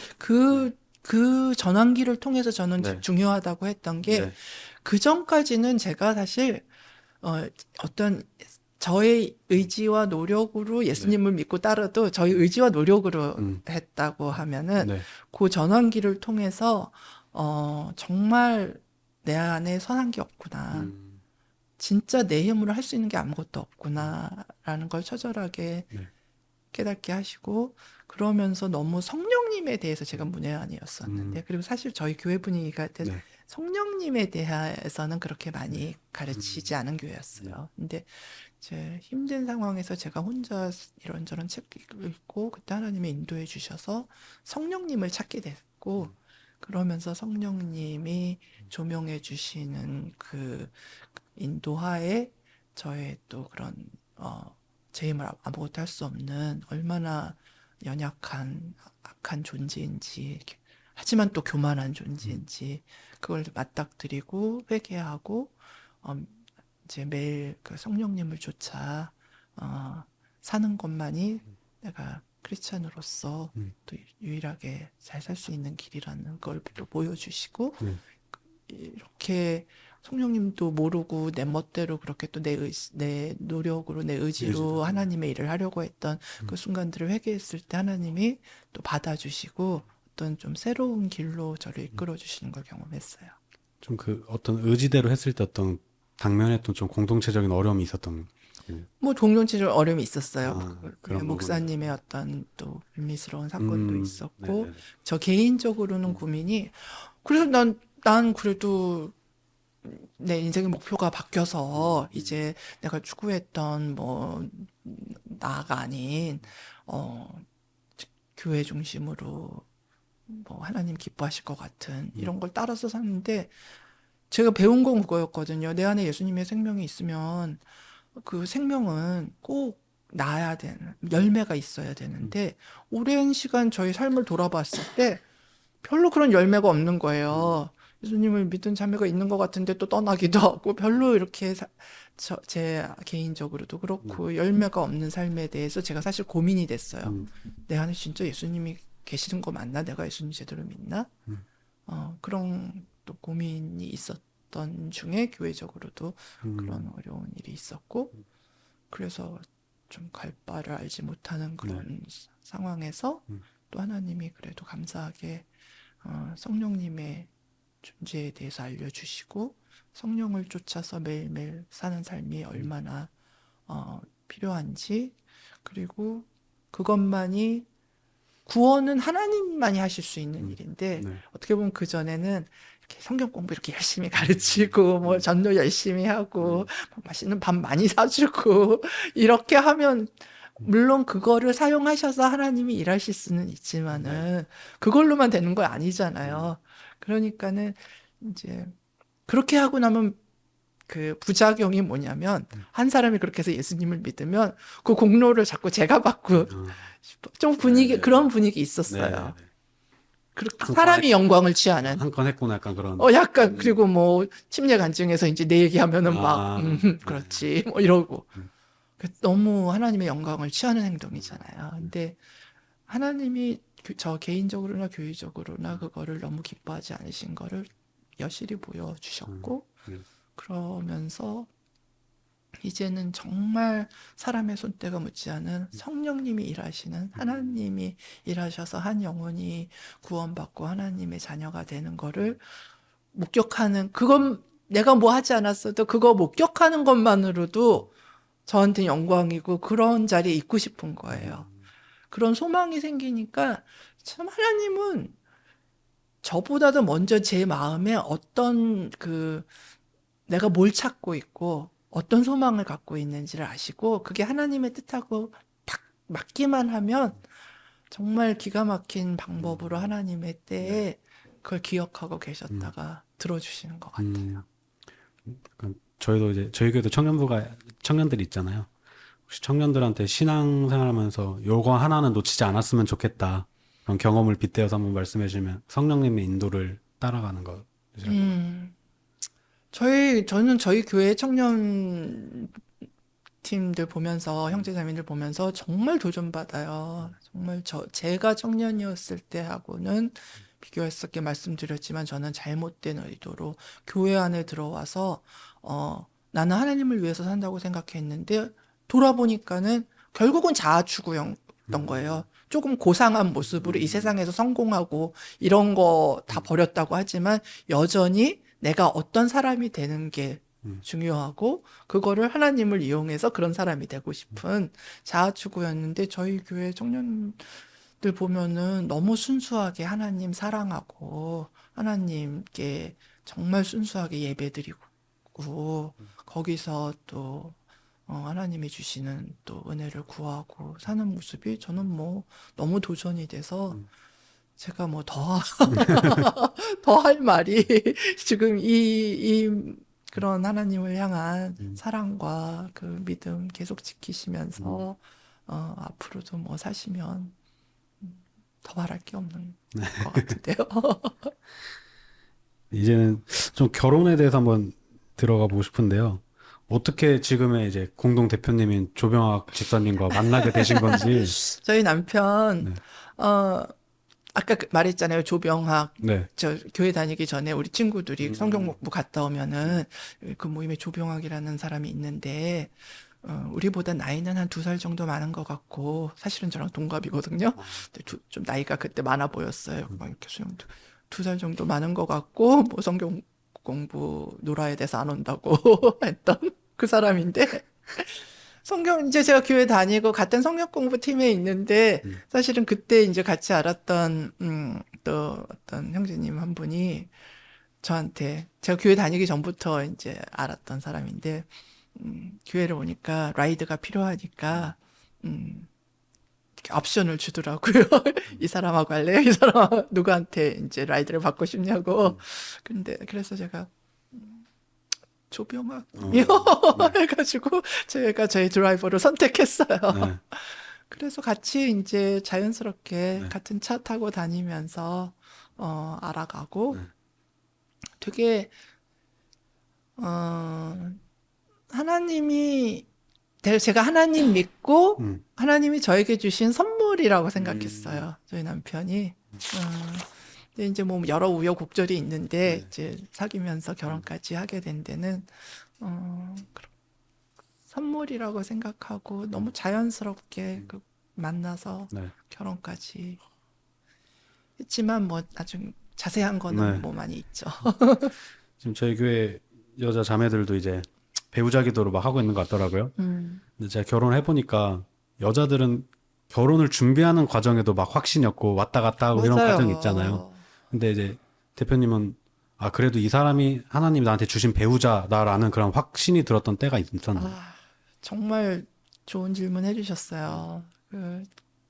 그 전환기를 통해서 저는 네. 중요하다고 했던 게 네. 그 전까지는 제가 사실 어떤 저의 의지와 노력으로 예수님을 믿고 따라도 저희 의지와 노력으로 했다고 하면은 네. 그 전환기를 통해서 정말 내 안에 선한 게 없구나. 진짜 내 힘으로 할 수 있는 게 아무것도 없구나라는 걸 처절하게 네. 깨닫게 하시고 그러면서 너무 성령님에 대해서 제가 문외한이었었는데 그리고 사실 저희 교회 분위기가 네. 성령님에 대해서는 그렇게 많이 가르치지 않은 교회였어요. 근데 제 힘든 상황에서 제가 혼자 이런저런 책 읽고 그때 하나님이 인도해 주셔서 성령님을 찾게 됐고 그러면서 성령님이 조명해 주시는 그 인도하에 저의 또 그런 제 힘을 아무것도 할 수 없는 얼마나 연약한 악한 존재인지 하지만 또 교만한 존재인지 그걸 맞닥뜨리고 회개하고 이제 매일 그 성령님을 쫓아 사는 것만이 내가 크리스찬으로서 또 유일하게 잘 살 수 있는 길이라는 걸 또 보여주시고 이렇게 성령님도 모르고 내 멋대로 그렇게 또 내 노력으로 내 의지로 하나님의 일을 하려고 했던 그 순간들을 회개했을 때 하나님이 또 받아주시고 어떤 좀 새로운 길로 저를 이끌어 주시는 걸 경험했어요. 좀 그 어떤 의지대로 했을 때 어떤 당면했던 좀 공동체적인 어려움이 있었던. 뭐 공동체적 어려움이 있었어요. 그런 목사님의 어떤 또 불미스러운 사건도 있었고 네네. 저 개인적으로는 고민이 그래서 난 그래도 내 인생의 목표가 바뀌어서 이제 내가 추구했던 뭐 나가 아닌 교회 중심으로 뭐 하나님 기뻐하실 것 같은 이런 걸 따라서 샀는데 제가 배운 건 그거였거든요. 내 안에 예수님의 생명이 있으면 그 생명은 꼭 나야 되는 열매가 있어야 되는데 오랜 시간 저희 삶을 돌아봤을 때 별로 그런 열매가 없는 거예요. 예수님을 믿은 자매가 있는 것 같은데 또 떠나기도 하고 별로 이렇게 제 개인적으로도 그렇고 열매가 없는 삶에 대해서 제가 사실 고민이 됐어요. 내 안에 진짜 예수님이 계시는 거 맞나? 내가 예수님 제대로 믿나? 그런 또 고민이 있었던 중에 교회적으로도 그런 어려운 일이 있었고 그래서 좀 갈 바를 알지 못하는 그런 상황에서 또 하나님이 그래도 감사하게 성령님의 존재에 대해서 알려주시고 성령을 쫓아서 매일매일 사는 삶이 얼마나 필요한지 그리고 그것만이 구원은 하나님만이 하실 수 있는 일인데 어떻게 보면 그전에는 이렇게 성경 공부 이렇게 열심히 가르치고 뭐 전도 열심히 하고 맛있는 밥 많이 사주고 이렇게 하면 물론 그거를 사용하셔서 하나님이 일하실 수는 있지만은 그걸로만 되는 거 아니잖아요. 그러니까는 이제 그렇게 하고 나면 그 부작용이 뭐냐면 한 사람이 그렇게 해서 예수님을 믿으면 그 공로를 자꾸 제가 받고 싶어. 좀 분위기 그런 분위기 있었어요. 그렇게 사람이 영광을 취하는. 한 건 했구나 약간 그런. 약간 그리고 뭐 침례 간증에서 이제 내 얘기하면은 막 그렇지 뭐 이러고 너무 하나님의 영광을 취하는 행동이잖아요. 근데 하나님이 저 개인적으로나 교회적으로나 그거를 너무 기뻐하지 않으신 거를 여실히 보여주셨고 그러면서 이제는 정말 사람의 손때가 묻지 않은 성령님이 일하시는 하나님이 일하셔서 한 영혼이 구원받고 하나님의 자녀가 되는 거를 목격하는 그건 내가 뭐 하지 않았어도 그거 목격하는 것만으로도 저한테는 영광이고 그런 자리에 있고 싶은 거예요. 그런 소망이 생기니까 참 하나님은 저보다도 먼저 제 마음에 어떤 내가 뭘 찾고 있고 어떤 소망을 갖고 있는지를 아시고 그게 하나님의 뜻하고 딱 맞기만 하면 정말 기가 막힌 방법으로 하나님의 때에 그걸 기억하고 계셨다가 들어주시는 것 같아요. 그러니까 저희도 이제 저희 교회도 청년들이 있잖아요. 혹시 청년들한테 신앙생활하면서 요거 하나는 놓치지 않았으면 좋겠다. 그런 경험을 빗대어서 한번 말씀해 주시면 성령님의 인도를 따라가는 거. 음, 저는 저희 교회 청년 팀들 보면서, 형제자매들 보면서 정말 도전받아요. 정말 제가 청년이었을 때하고는 비교했을 게 말씀드렸지만 저는 잘못된 의도로 교회 안에 들어와서, 나는 하나님을 위해서 산다고 생각했는데, 돌아보니까는 결국은 자아추구였던 거예요. 조금 고상한 모습으로 이 세상에서 성공하고 이런 거 다 버렸다고 하지만 여전히 내가 어떤 사람이 되는 게 중요하고 그거를 하나님을 이용해서 그런 사람이 되고 싶은 자아추구였는데 저희 교회 청년들 보면은 너무 순수하게 하나님 사랑하고 하나님께 정말 순수하게 예배드리고 거기서 또 하나님이 주시는 또 은혜를 구하고 사는 모습이 저는 뭐 너무 도전이 돼서 제가 뭐 더 할 말이 지금 이 그런 하나님을 향한 사랑과 그 믿음 계속 지키시면서 앞으로도 뭐 사시면 더 말할 게 없는 것 같은데요. 이제는 좀 결혼에 대해서 한번 들어가 보고 싶은데요. 어떻게 지금의 이제 공동 대표님인 조병학 집사님과 만나게 되신 건지. 저희 남편 네. 아까 말했잖아요. 조병학. 네. 저 교회 다니기 전에 우리 친구들이 성경 공부 갔다 오면은 그 모임에 조병학이라는 사람이 있는데 우리보다 나이는 한 2살 정도 많은 것 같고 사실은 저랑 동갑이거든요. 근데 좀 나이가 그때 많아 보였어요. 막 이렇게 수영 2살 정도 많은 것 같고 뭐 성경 공부 놀아야 돼서 안 온다고 했던 그 사람인데 이제 제가 교회 다니고 같은 성경 공부 팀에 있는데, 사실은 그때 이제 같이 알았던, 또 어떤 형제님 한 분이 저한테, 제가 교회 다니기 전부터 이제 알았던 사람인데, 교회를 오니까 라이드가 필요하니까, 이렇게 옵션을 주더라고요. 이 사람하고 할래요? 이 사람 누구한테 이제 라이드를 받고 싶냐고. 그래서 제가, 조병학이요. 해가지고 제가 저희 드라이버를 선택했어요. 네. 그래서 같이 이제 자연스럽게 네. 같은 차 타고 다니면서 알아가고 되게 하나님이 제가 하나님 믿고 하나님이 저에게 주신 선물이라고 생각했어요. 저희 남편이. 근데 이제 뭐 여러 우여곡절이 있는데 이제 사귀면서 결혼까지 하게 된 데는 선물이라고 생각하고 너무 자연스럽게 만나서 네. 결혼까지 했지만 뭐 나중 자세한 거는 네. 뭐 많이 있죠. 지금 저희 교회 여자 자매들도 이제 배우자 기도를 막 하고 있는 것 같더라고요. 근데 제가 결혼을 해보니까 여자들은 결혼을 준비하는 과정에도 막 확신이 없고 왔다 갔다 하고 이런 맞아요. 과정이 있잖아요. 근데 이제 대표님은 그래도 이 사람이 하나님이 나한테 주신 배우자다라는 그런 확신이 들었던 때가 있었나요? 정말 좋은 질문 해주셨어요.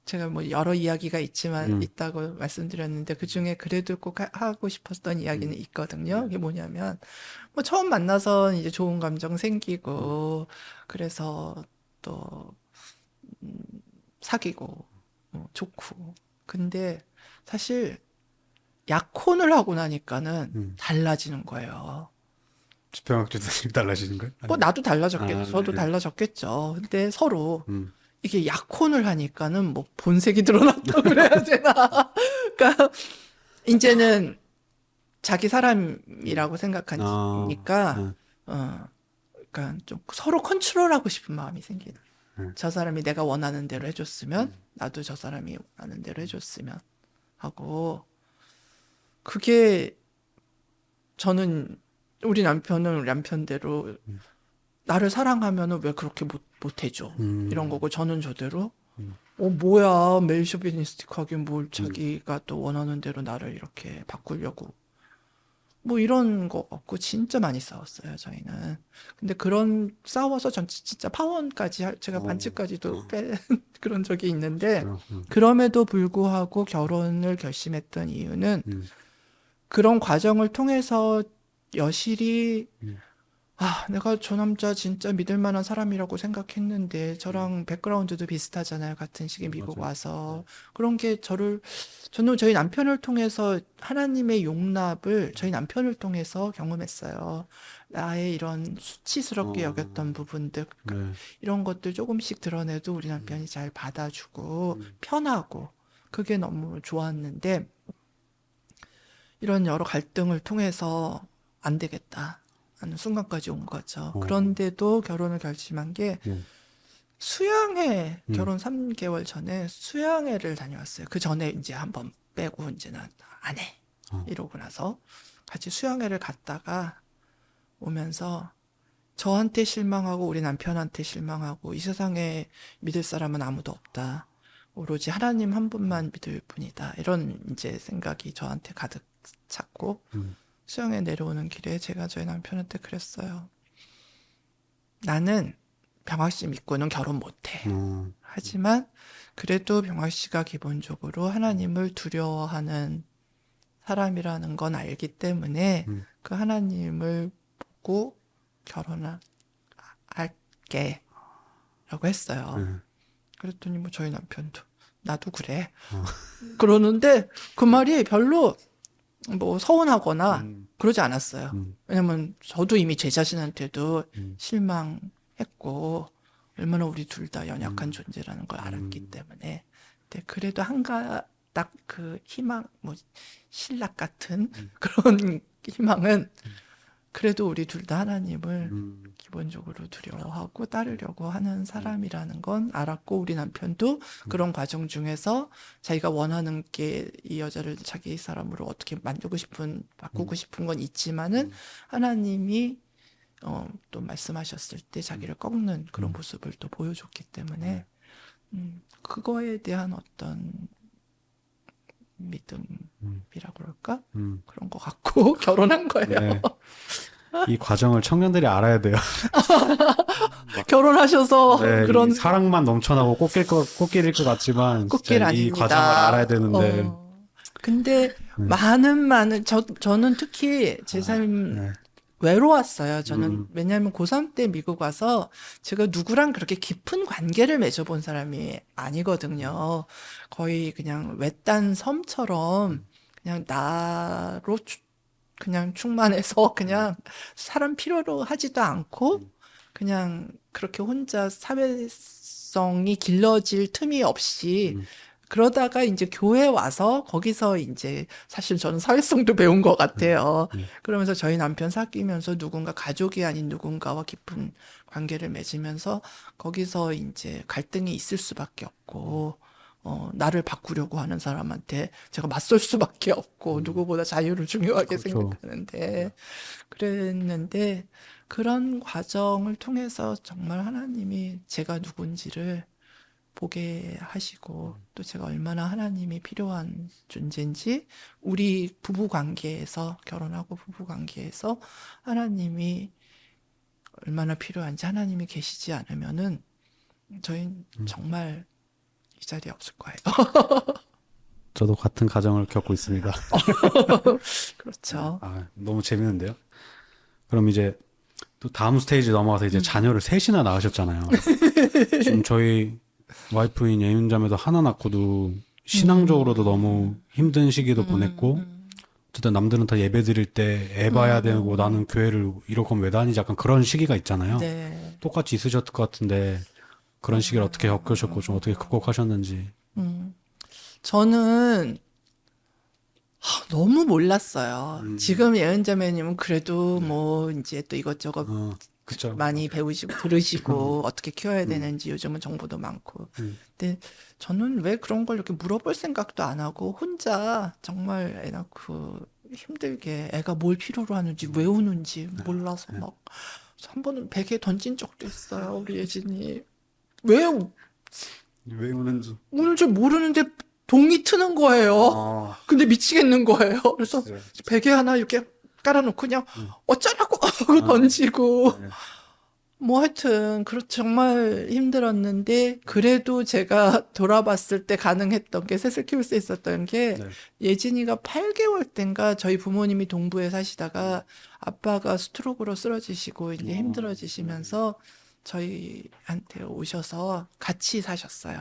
제가 뭐 여러 이야기가 있다고 말씀드렸는데 그 중에 그래도 꼭 하고 싶었던 이야기는 있거든요. 그게 뭐냐면 뭐 처음 만나서 이제 좋은 감정 생기고 그래서 또 사귀고 좋고 근데 사실 약혼을 하고 나니까는 달라지는 거예요. 주평학 주사님 달라지는 거예요? 뭐 나도 달라졌겠죠. 저도 네. 달라졌겠죠. 근데 서로 이게 약혼을 하니까는 뭐 본색이 드러났다고 그래야 되나. 그러니까 이제는 자기 사람이라고 생각하니까 그러니까 좀 서로 컨트롤하고 싶은 마음이 생기는. 저 사람이 내가 원하는 대로 해줬으면 나도 저 사람이 원하는 대로 해줬으면 하고 그게 저는 우리 남편은 우리 남편대로 나를 사랑하면은 왜 그렇게 못 해줘? 음. 이런 거고, 저는 저대로, 음. 뭐야, 매일 쇼비니스틱하긴 뭘 자기가 또 원하는 대로 나를 이렇게 바꾸려고. 뭐 이런 거 없고, 진짜 많이 싸웠어요, 저희는. 근데 싸워서 전 진짜 파혼까지, 제가 반지까지도 뺀 그런 적이 있는데, 그래요. 그럼에도 불구하고 결혼을 결심했던 이유는 음. 그런 과정을 통해서 여실히 음. 내가 저 남자 진짜 믿을 만한 사람이라고 생각했는데 저랑 백그라운드도 비슷하잖아요. 같은 시기에 미국 맞아요. 와서. 그런 게 저는 저희 남편을 통해서 하나님의 용납을 저희 남편을 통해서 경험했어요. 나의 이런 수치스럽게 여겼던 부분들, 네. 이런 것들 조금씩 드러내도 우리 남편이 잘 받아주고 편하고 그게 너무 좋았는데 이런 여러 갈등을 통해서 안 되겠다 하는 순간까지 온 거죠. 그런데도 결혼을 결심한 게 수양회, 결혼 3개월 전에 수양회를 다녀왔어요. 그 전에 이제 한번 빼고 이제는 안 해. 이러고 나서 같이 수양회를 갔다가 오면서 저한테 실망하고 우리 남편한테 실망하고 이 세상에 믿을 사람은 아무도 없다. 오로지 하나님 한 분만 믿을 뿐이다. 이런 이제 생각이 저한테 가득 찼고 수영에 내려오는 길에 제가 저희 남편한테 그랬어요. 나는 병학 씨 믿고는 결혼 못해. 하지만 그래도 병학 씨가 기본적으로 하나님을 두려워하는 사람이라는 건 알기 때문에 그 하나님을 보고 결혼을 할게 라고 했어요. 그랬더니 뭐 저희 남편도 나도 그래 그러는데 그 말이 별로 뭐 서운하거나 그러지 않았어요. 왜냐면 저도 이미 제 자신한테도 실망했고 얼마나 우리 둘 다 연약한 존재라는 걸 알았기 때문에. 근데 그래도 딱 그 희망, 뭐 신락 같은 그런 희망은 그래도 우리 둘 다 하나님을 기본적으로 두려워하고 따르려고 하는 사람이라는 건 알았고 우리 남편도 그런 과정 중에서 자기가 원하는 게 이 여자를 자기 사람으로 어떻게 바꾸고 싶은 건 있지만은 하나님이 또 말씀하셨을 때 자기를 꺾는 그런 모습을 또 보여줬기 때문에 그거에 대한 어떤 믿음이라 그럴까? 그런 것 같고 결혼한 거예요. 네. 이 과정을 청년들이 알아야 돼요. 결혼하셔서 네, 그런 이 사랑만 넘쳐나고 꽃길일 것 같지만 꽃길 진짜 이 아닙니다. 과정을 알아야 되는데. 근데 많은 저는 특히 제 삶 네. 외로웠어요. 저는 왜냐하면 고3 때 미국 와서 제가 누구랑 그렇게 깊은 관계를 맺어본 사람이 아니거든요. 거의 그냥 외딴 섬처럼 그냥 나로 그냥 충만해서 그냥 사람 필요로 하지도 않고 그냥 그렇게 혼자 사회성이 길러질 틈이 없이 그러다가 이제 교회 와서 거기서 이제 사실 저는 사회성도 배운 것 같아요. 그러면서 저희 남편 사귀면서 누군가 가족이 아닌 누군가와 깊은 관계를 맺으면서 거기서 이제 갈등이 있을 수밖에 없고 나를 바꾸려고 하는 사람한테 제가 맞설 수밖에 없고 누구보다 자유를 중요하게 그렇죠. 생각하는데 그랬는데 그런 과정을 통해서 정말 하나님이 제가 누군지를 보게 하시고 또 제가 얼마나 하나님이 필요한 존재인지 우리 부부 관계에서 결혼하고 부부 관계에서 하나님이 얼마나 필요한지 하나님이 계시지 않으면은 저희는 정말 이 자리에 없을 거예요. 저도 같은 과정을 겪고 있습니다. 그렇죠. 너무 재밌는데요? 그럼 이제 또 다음 스테이지 넘어가서 이제 자녀를 셋이나 낳으셨잖아요. 지금 저희 와이프인 예윤자매도 하나 낳고도 신앙적으로도 너무 힘든 시기도 보냈고 어쨌든 남들은 다 예배 드릴 때 애 봐야 되고 나는 교회를 이렇게 하면 왜 다니지 약간 그런 시기가 있잖아요. 네. 똑같이 있으셨을 것 같은데 그런 시기를 어떻게 겪으셨고 좀 어떻게 극복하셨는지. 저는 너무 몰랐어요. 지금 예은자매님은 그래도 뭐 이제 또 이것저것 그쵸. 많이 배우시고 들으시고 어떻게 키워야 되는지 요즘은 정보도 많고. 근데 저는 왜 그런 걸 이렇게 물어볼 생각도 안 하고 혼자 정말 애 낳고 힘들게 애가 뭘 필요로 하는지 왜 우는지 몰라서 막 한 번은 베개 던진 적도 있어요. 우리 예진이. 왜 왜 우는지. 우는 줄 모르는데 동이 트는 거예요. 아, 근데 미치겠는 거예요. 그래서 진짜. 베개 하나 이렇게 깔아놓고 그냥 응. 어쩌라고 하고 아. 던지고 네. 뭐 하여튼 정말 힘들었는데 그래도 제가 돌아봤을 때 가능했던 게 셋을 키울 수 있었던 게 네. 예진이가 8개월 땐가 저희 부모님이 동부에 사시다가 아빠가 스트로크로 쓰러지시고 이제 힘들어지시면서 저희한테 오셔서 같이 사셨어요.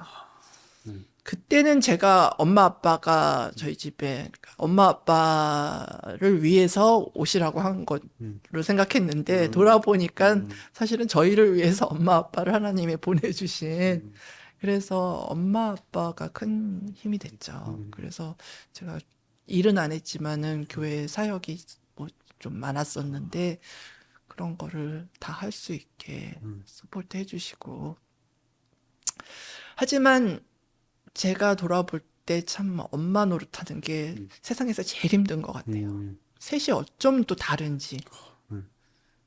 그때는 제가 엄마 아빠가 저희 집에 엄마 아빠를 위해서 오시라고 한 것로 생각했는데 돌아보니까 사실은 저희를 위해서 엄마 아빠를 하나님이 보내주신 그래서 엄마 아빠가 큰 힘이 됐죠. 그래서 제가 일은 안 했지만은 교회 사역이 뭐 좀 많았었는데 그런 거를 다 할 수 있게 서포트 해주시고 하지만 제가 돌아볼 때 참 엄마 노릇하는 게 세상에서 제일 힘든 것 같아요. 셋이 어쩜 또 다른지.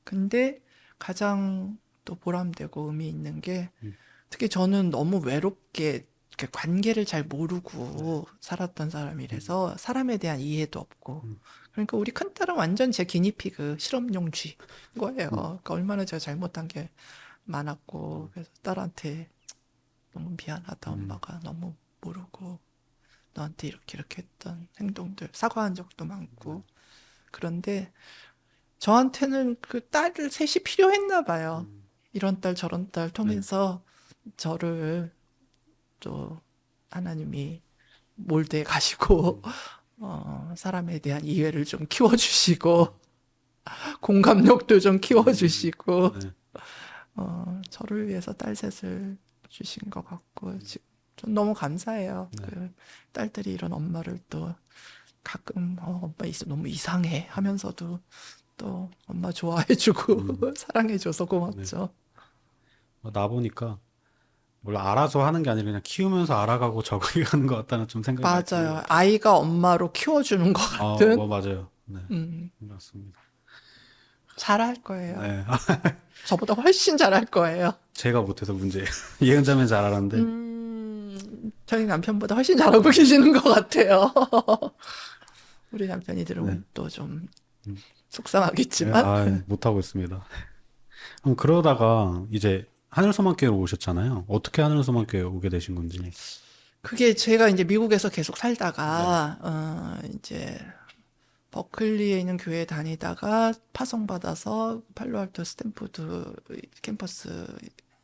근데 가장 또 보람되고 의미 있는 게 특히 저는 너무 외롭게 이렇게 관계를 잘 모르고 살았던 사람이라서 사람에 대한 이해도 없고 그러니까 우리 큰딸은 완전 제 기니피그 실험용 쥐인 거예요. 그러니까 얼마나 제가 잘못한 게 많았고 그래서 딸한테 너무 미안하다 엄마가 너무 모르고 너한테 이렇게 했던 행동들 사과한 적도 많고 그런데 저한테는 그 딸을 셋이 필요했나 봐요. 이런 딸 저런 딸 통해서 저를 또 하나님이 몰드해 가시고 사람에 대한 이해를 좀 키워주시고 공감력도 좀 키워주시고 네. 저를 위해서 딸 셋을 주신 것 같고 전 너무 감사해요. 네. 그 딸들이 이런 엄마를 또 가끔 엄마 너무 이상해 하면서도 또 엄마 좋아해주고 사랑해줘서 고맙죠. 나 보니까 몰라 알아서 하는 게 아니라 그냥 키우면서 알아가고 적응해가는 것 같다는 좀 생각이 많이 맞아요. 들어요. 아이가 엄마로 키워주는 것 아, 같은 맞아요. 네, 음, 맞습니다. 잘할 거예요. 네. 저보다 훨씬 잘할 거예요. 제가 못해서 문제예요. 예은자면 잘 알았는데. 저희 남편보다 훨씬 잘하고 계시는 것 같아요. 우리 남편이 들으면 네. 또 좀 네, 속상하겠지만 못하고 있습니다. 그럼 그러다가 이제 하늘소망교회로 오셨잖아요. 어떻게 하늘소망교회에 오게 되신 건지. 그게 제가 이제 미국에서 계속 살다가 이제 버클리에 있는 교회 다니다가 파송받아서 팔로알토 스탠포드 캠퍼스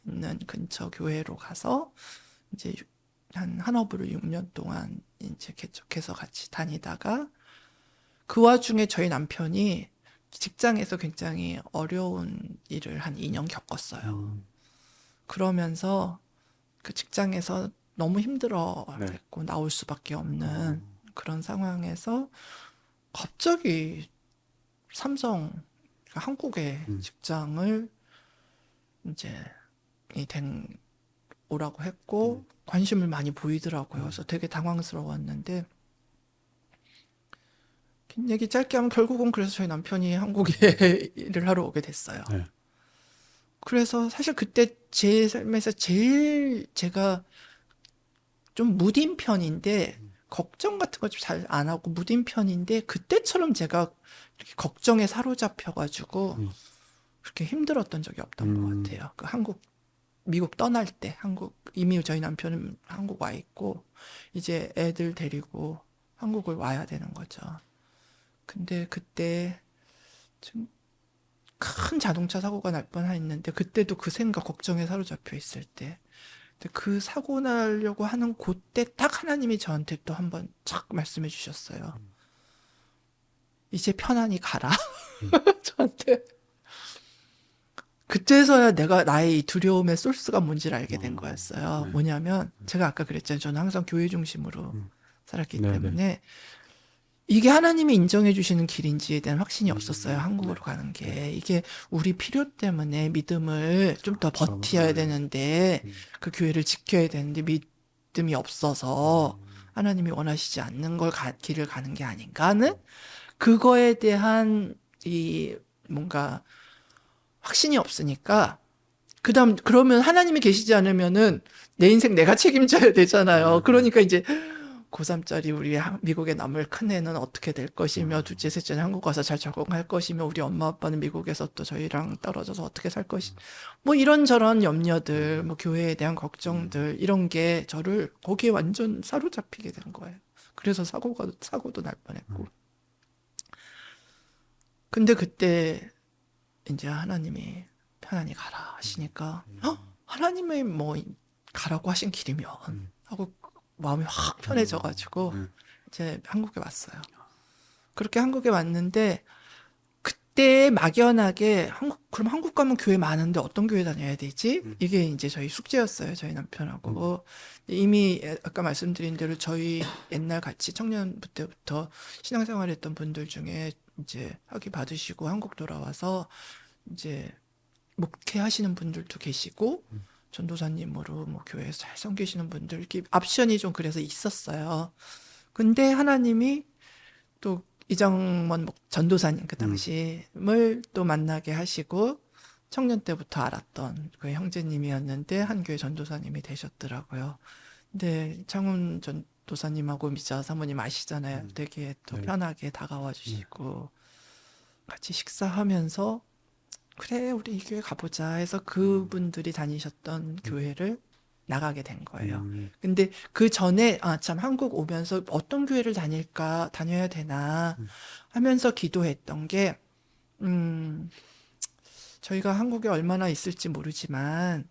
있는 근처 교회로 가서 이제 한 한업으로 6년 동안 이제 개척해서 같이 다니다가 그 와중에 저희 남편이 직장에서 굉장히 어려운 일을 한 2년 겪었어요. 그러면서 그 직장에서 너무 힘들어 했고 나올 수밖에 없는 그런 상황에서 갑자기 삼성 한국의 직장을 이제 오라고 했고 관심을 많이 보이더라고요. 그래서 되게 당황스러웠는데 긴 얘기 짧게 하면 결국은 그래서 저희 남편이 한국에 일을 하러 오게 됐어요. 네. 그래서 사실 그때 제 삶에서 제일 제가 좀 무딘 편인데 걱정 같은 거 좀 잘 안 하고 무딘 편인데 그때처럼 제가 이렇게 걱정에 사로잡혀가지고 그렇게 힘들었던 적이 없던 것 같아요. 그 미국 떠날 때 이미 저희 남편은 한국 와 있고 이제 애들 데리고 한국을 와야 되는 거죠. 근데 그때 좀 큰 자동차 사고가 날 뻔했는데 그때도 그 생각 걱정에 사로잡혀 있을 때 근데 그 사고 나려고 하는 그때 딱 하나님이 저한테 또 한번 착 말씀해 주셨어요. 이제 편안히 가라. 저한테 그때서야 내가 나의 이 두려움의 소스가 뭔지를 알게 된 거였어요. 뭐냐면 제가 아까 그랬잖아요. 저는 항상 교회 중심으로 살았기 때문에 이게 하나님이 인정해 주시는 길인지에 대한 확신이 없었어요. 한국으로 가는 게. 이게 우리 필요 때문에 믿음을 좀 더 버텨야 되는데 그 교회를 지켜야 되는데 믿음이 없어서 하나님이 원하시지 않는 길을 가는 게 아닌가 하는 그거에 대한 이 뭔가 확신이 없으니까 그다음 그러면 하나님이 계시지 않으면은 내 인생 내가 책임져야 되잖아요. 그러니까 이제 고3짜리 우리 미국에 남을 큰애는 어떻게 될 것이며 둘째 셋째는 한국 가서 잘 적응할 것이며 우리 엄마 아빠는 미국에서 또 저희랑 떨어져서 어떻게 살 것이 뭐 이런저런 염려들 뭐 교회에 대한 걱정들 이런 게 저를 거기에 완전 사로잡히게 된 거예요. 그래서 사고도 날 뻔했고. 근데 그때 이제 하나님이 편안히 가라 하시니까 하나님의 뭐 가라고 하신 길이면 하고 마음이 확 편해져가지고 이제 한국에 왔어요. 그렇게 한국에 왔는데 그때 막연하게 그럼 한국 가면 교회 많은데 어떤 교회 다녀야 되지? 이게 이제 저희 숙제였어요. 저희 남편하고. 이미 아까 말씀드린 대로 저희 옛날 같이 청년 때부터 신앙생활 했던 분들 중에 이제 학위 받으시고 한국 돌아와서 이제 목회하시는 분들도 계시고 전도사님으로 뭐 교회에서 잘 섬기시는 분들 이렇게 옵션이 좀 그래서 있었어요. 근데 하나님이 또 이정원 전도사님 그 당시를 또 만나게 하시고 청년 때부터 알았던 그 형제님이었는데 한 교회 전도사님이 되셨더라고요. 근데 창훈 전도사님하고 미자 사모님 아시잖아요. 되게 또 편하게 다가와 주시고 같이 식사하면서 그래 우리 이 교회 가보자 해서 그분들이 다니셨던 교회를 나가게 된 거예요. 근데 그 전에 참 한국 오면서 어떤 교회를 다녀야 되나 하면서 기도했던 게 저희가 한국에 얼마나 있을지 모르지만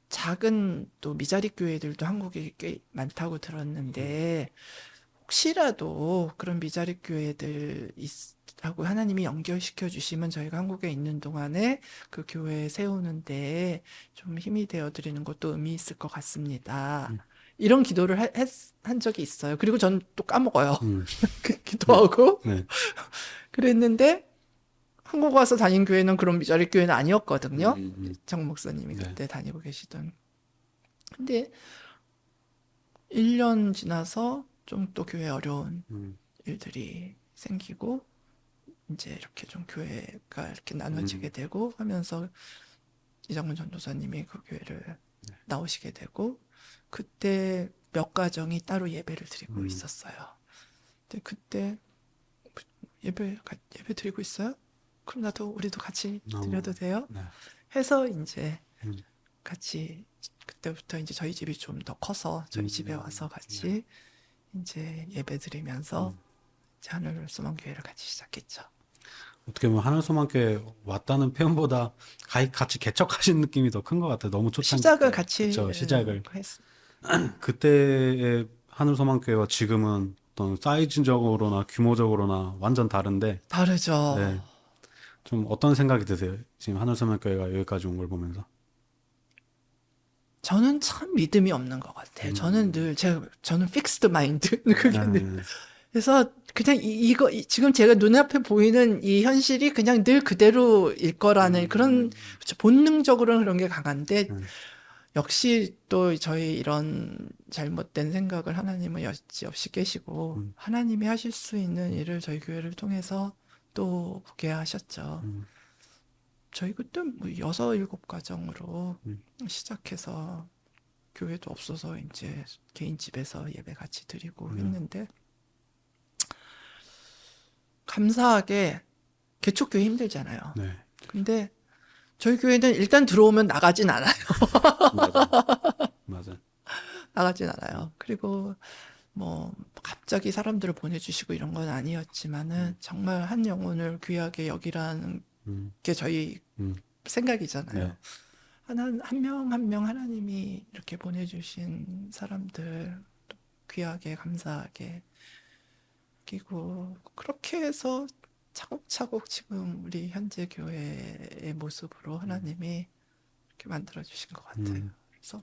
작은 또 미자립 교회들도 한국에 꽤 많다고 들었는데 혹시라도 그런 미자립 교회들 하고 하나님이 연결시켜 주시면 저희가 한국에 있는 동안에 그 교회 세우는데 좀 힘이 되어 드리는 것도 의미 있을 것 같습니다. 이런 기도를 한 적이 있어요. 그리고 전 또 까먹어요. 기도하고. 네. 그랬는데 한국 와서 다닌 교회는 그런 미자립 교회는 아니었거든요. 정 목사님이 그때 다니고 계시던. 근데 1년 지나서 좀 또 교회 어려운 일들이 생기고 이제 이렇게 좀 교회가 이렇게 나눠지게 되고 하면서 이정문 전도사님이 그 교회를 나오시게 되고 그때 몇 가정이 따로 예배를 드리고 있었어요. 근데 그때 예배 드리고 있어요? 그럼 우리도 같이 드려도 돼요? 네. 해서 이제 같이 그때부터 이제 저희 집이 좀 더 커서 저희 집에 와서 같이 이제 예배 드리면서 이제 하늘소망교회를 같이 시작했죠. 어떻게 보면 하늘소망교회 왔다는 표현보다 같이 개척하신 느낌이 더 큰 것 같아요. 너무 초창기 시작을 같이 그쵸, 시작을 했어요. 그때의 하늘소망교회와 지금은 어떤 사이즈적으로나 규모적으로나 완전 다른데 다르죠. 네. 좀 어떤 생각이 드세요? 지금 하늘소망교회가 여기까지 온 걸 보면서. 저는 참 믿음이 없는 것 같아요. 저는 픽스드 마인드. 그게 그래서 그냥 지금 제가 눈앞에 보이는 이 현실이 그냥 늘 그대로일 거라는 그런 본능적으로는 그런 게 강한데 역시 또 저희 이런 잘못된 생각을 하나님은 여지없이 깨시고 하나님이 하실 수 있는 일을 저희 교회를 통해서 또 보게 하셨죠. 저희 그때 뭐 6, 7가정으로 시작해서 교회도 없어서 이제 개인 집에서 예배 같이 드리고 했는데 감사하게 개척교회 힘들잖아요. 네. 근데 저희 교회는 일단 들어오면 나가진 않아요. 맞아. 나가진 않아요. 그리고 뭐 갑자기 사람들을 보내주시고 이런 건 아니었지만은 정말 한 영혼을 귀하게 여기라는 게 저희 생각이잖아요. 네. 한 명 한 명 하나님이 이렇게 보내주신 사람들 귀하게 감사하게 여기고 그렇게 해서 차곡차곡 지금 우리 현재 교회의 모습으로 하나님이 이렇게 만들어 주신 것 같아요. 그래서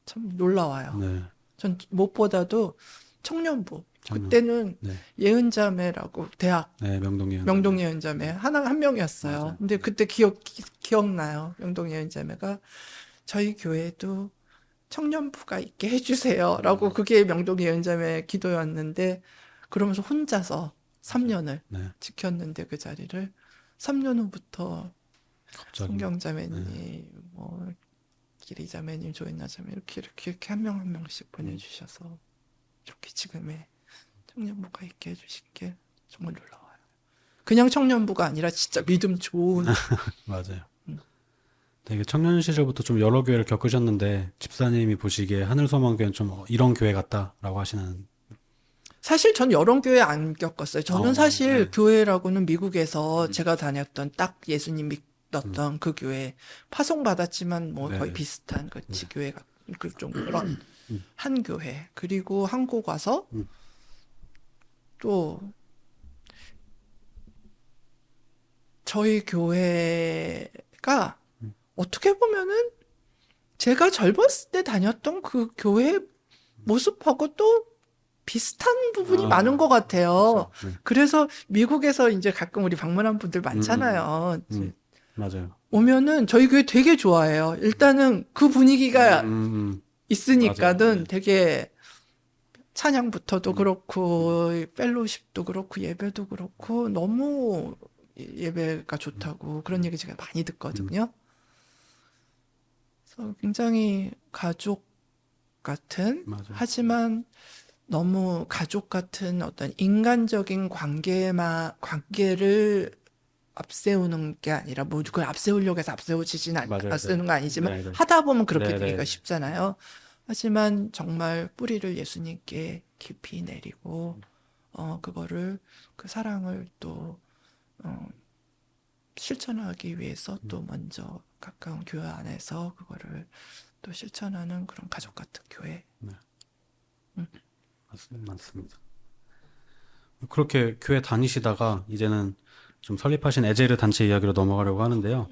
참 놀라워요. 네. 전 무엇보다도 청년부 그때는 네. 예은자매라고 대학 네, 명동 예은자매 한 명이었어요. 맞아요. 근데 그때 기억나요. 명동 예은자매가 저희 교회도 청년부가 있게 해주세요라고 그게 명동 예은자매 기도였는데 그러면서 혼자서 3년을 네. 지켰는데 그 자리를 3년 후부터 갑자기. 성경자매님, 뭐 기리자매님, 조인나자매 이렇게 한 명 한 명씩 보내주셔서 이렇게 지금의 청년부가 있게 해주신 게 정말 놀라워요. 그냥 청년부가 아니라 진짜 믿음 좋은. 맞아요. 되게 청년 시절부터 좀 여러 교회를 겪으셨는데 집사님이 보시기에 하늘소망교회는 좀 이런 교회 같다라고 하시는. 사실 전 여러 교회 안 겪었어요. 저는 사실 네. 교회라고는 미국에서 제가 다녔던 딱 예수님 믿었던 그 교회 파송받았지만 뭐 네. 거의 비슷한 그치 교회가 좀 그런 한 교회. 그리고 한국 와서 또 저희 교회가 어떻게 보면은 제가 젊었을 때 다녔던 그 교회 모습하고 또 비슷한 부분이 많은 것 같아요. 그렇죠. 네. 그래서 미국에서 이제 가끔 우리 방문한 분들 많잖아요. 맞아요. 오면은 저희 교회 되게 좋아해요. 일단은 그 분위기가 있으니까는 맞아요. 네. 되게 찬양부터도 그렇고 펠로십도 그렇고 예배도 그렇고 너무 예배가 좋다고 그런 얘기 제가 많이 듣거든요. 그래서 굉장히 가족 같은 맞아요. 하지만 너무 가족 같은 어떤 인간적인 관계를 앞세우는 게 아니라 뭐 그걸 앞세우려고 해서 맞아요. 앞세우는 거 아니지만 네, 네. 하다 보면 그렇게 네, 네. 되기가 쉽잖아요. 하지만 정말 뿌리를 예수님께 깊이 내리고 그거를 그 사랑을 또 실천하기 위해서 또 먼저 가까운 교회 안에서 그거를 또 실천하는 그런 가족 같은 교회. 맞습니다. 그렇게 교회 다니시다가 이제는 좀 설립하신 에제르 단체 이야기로 넘어가려고 하는데요.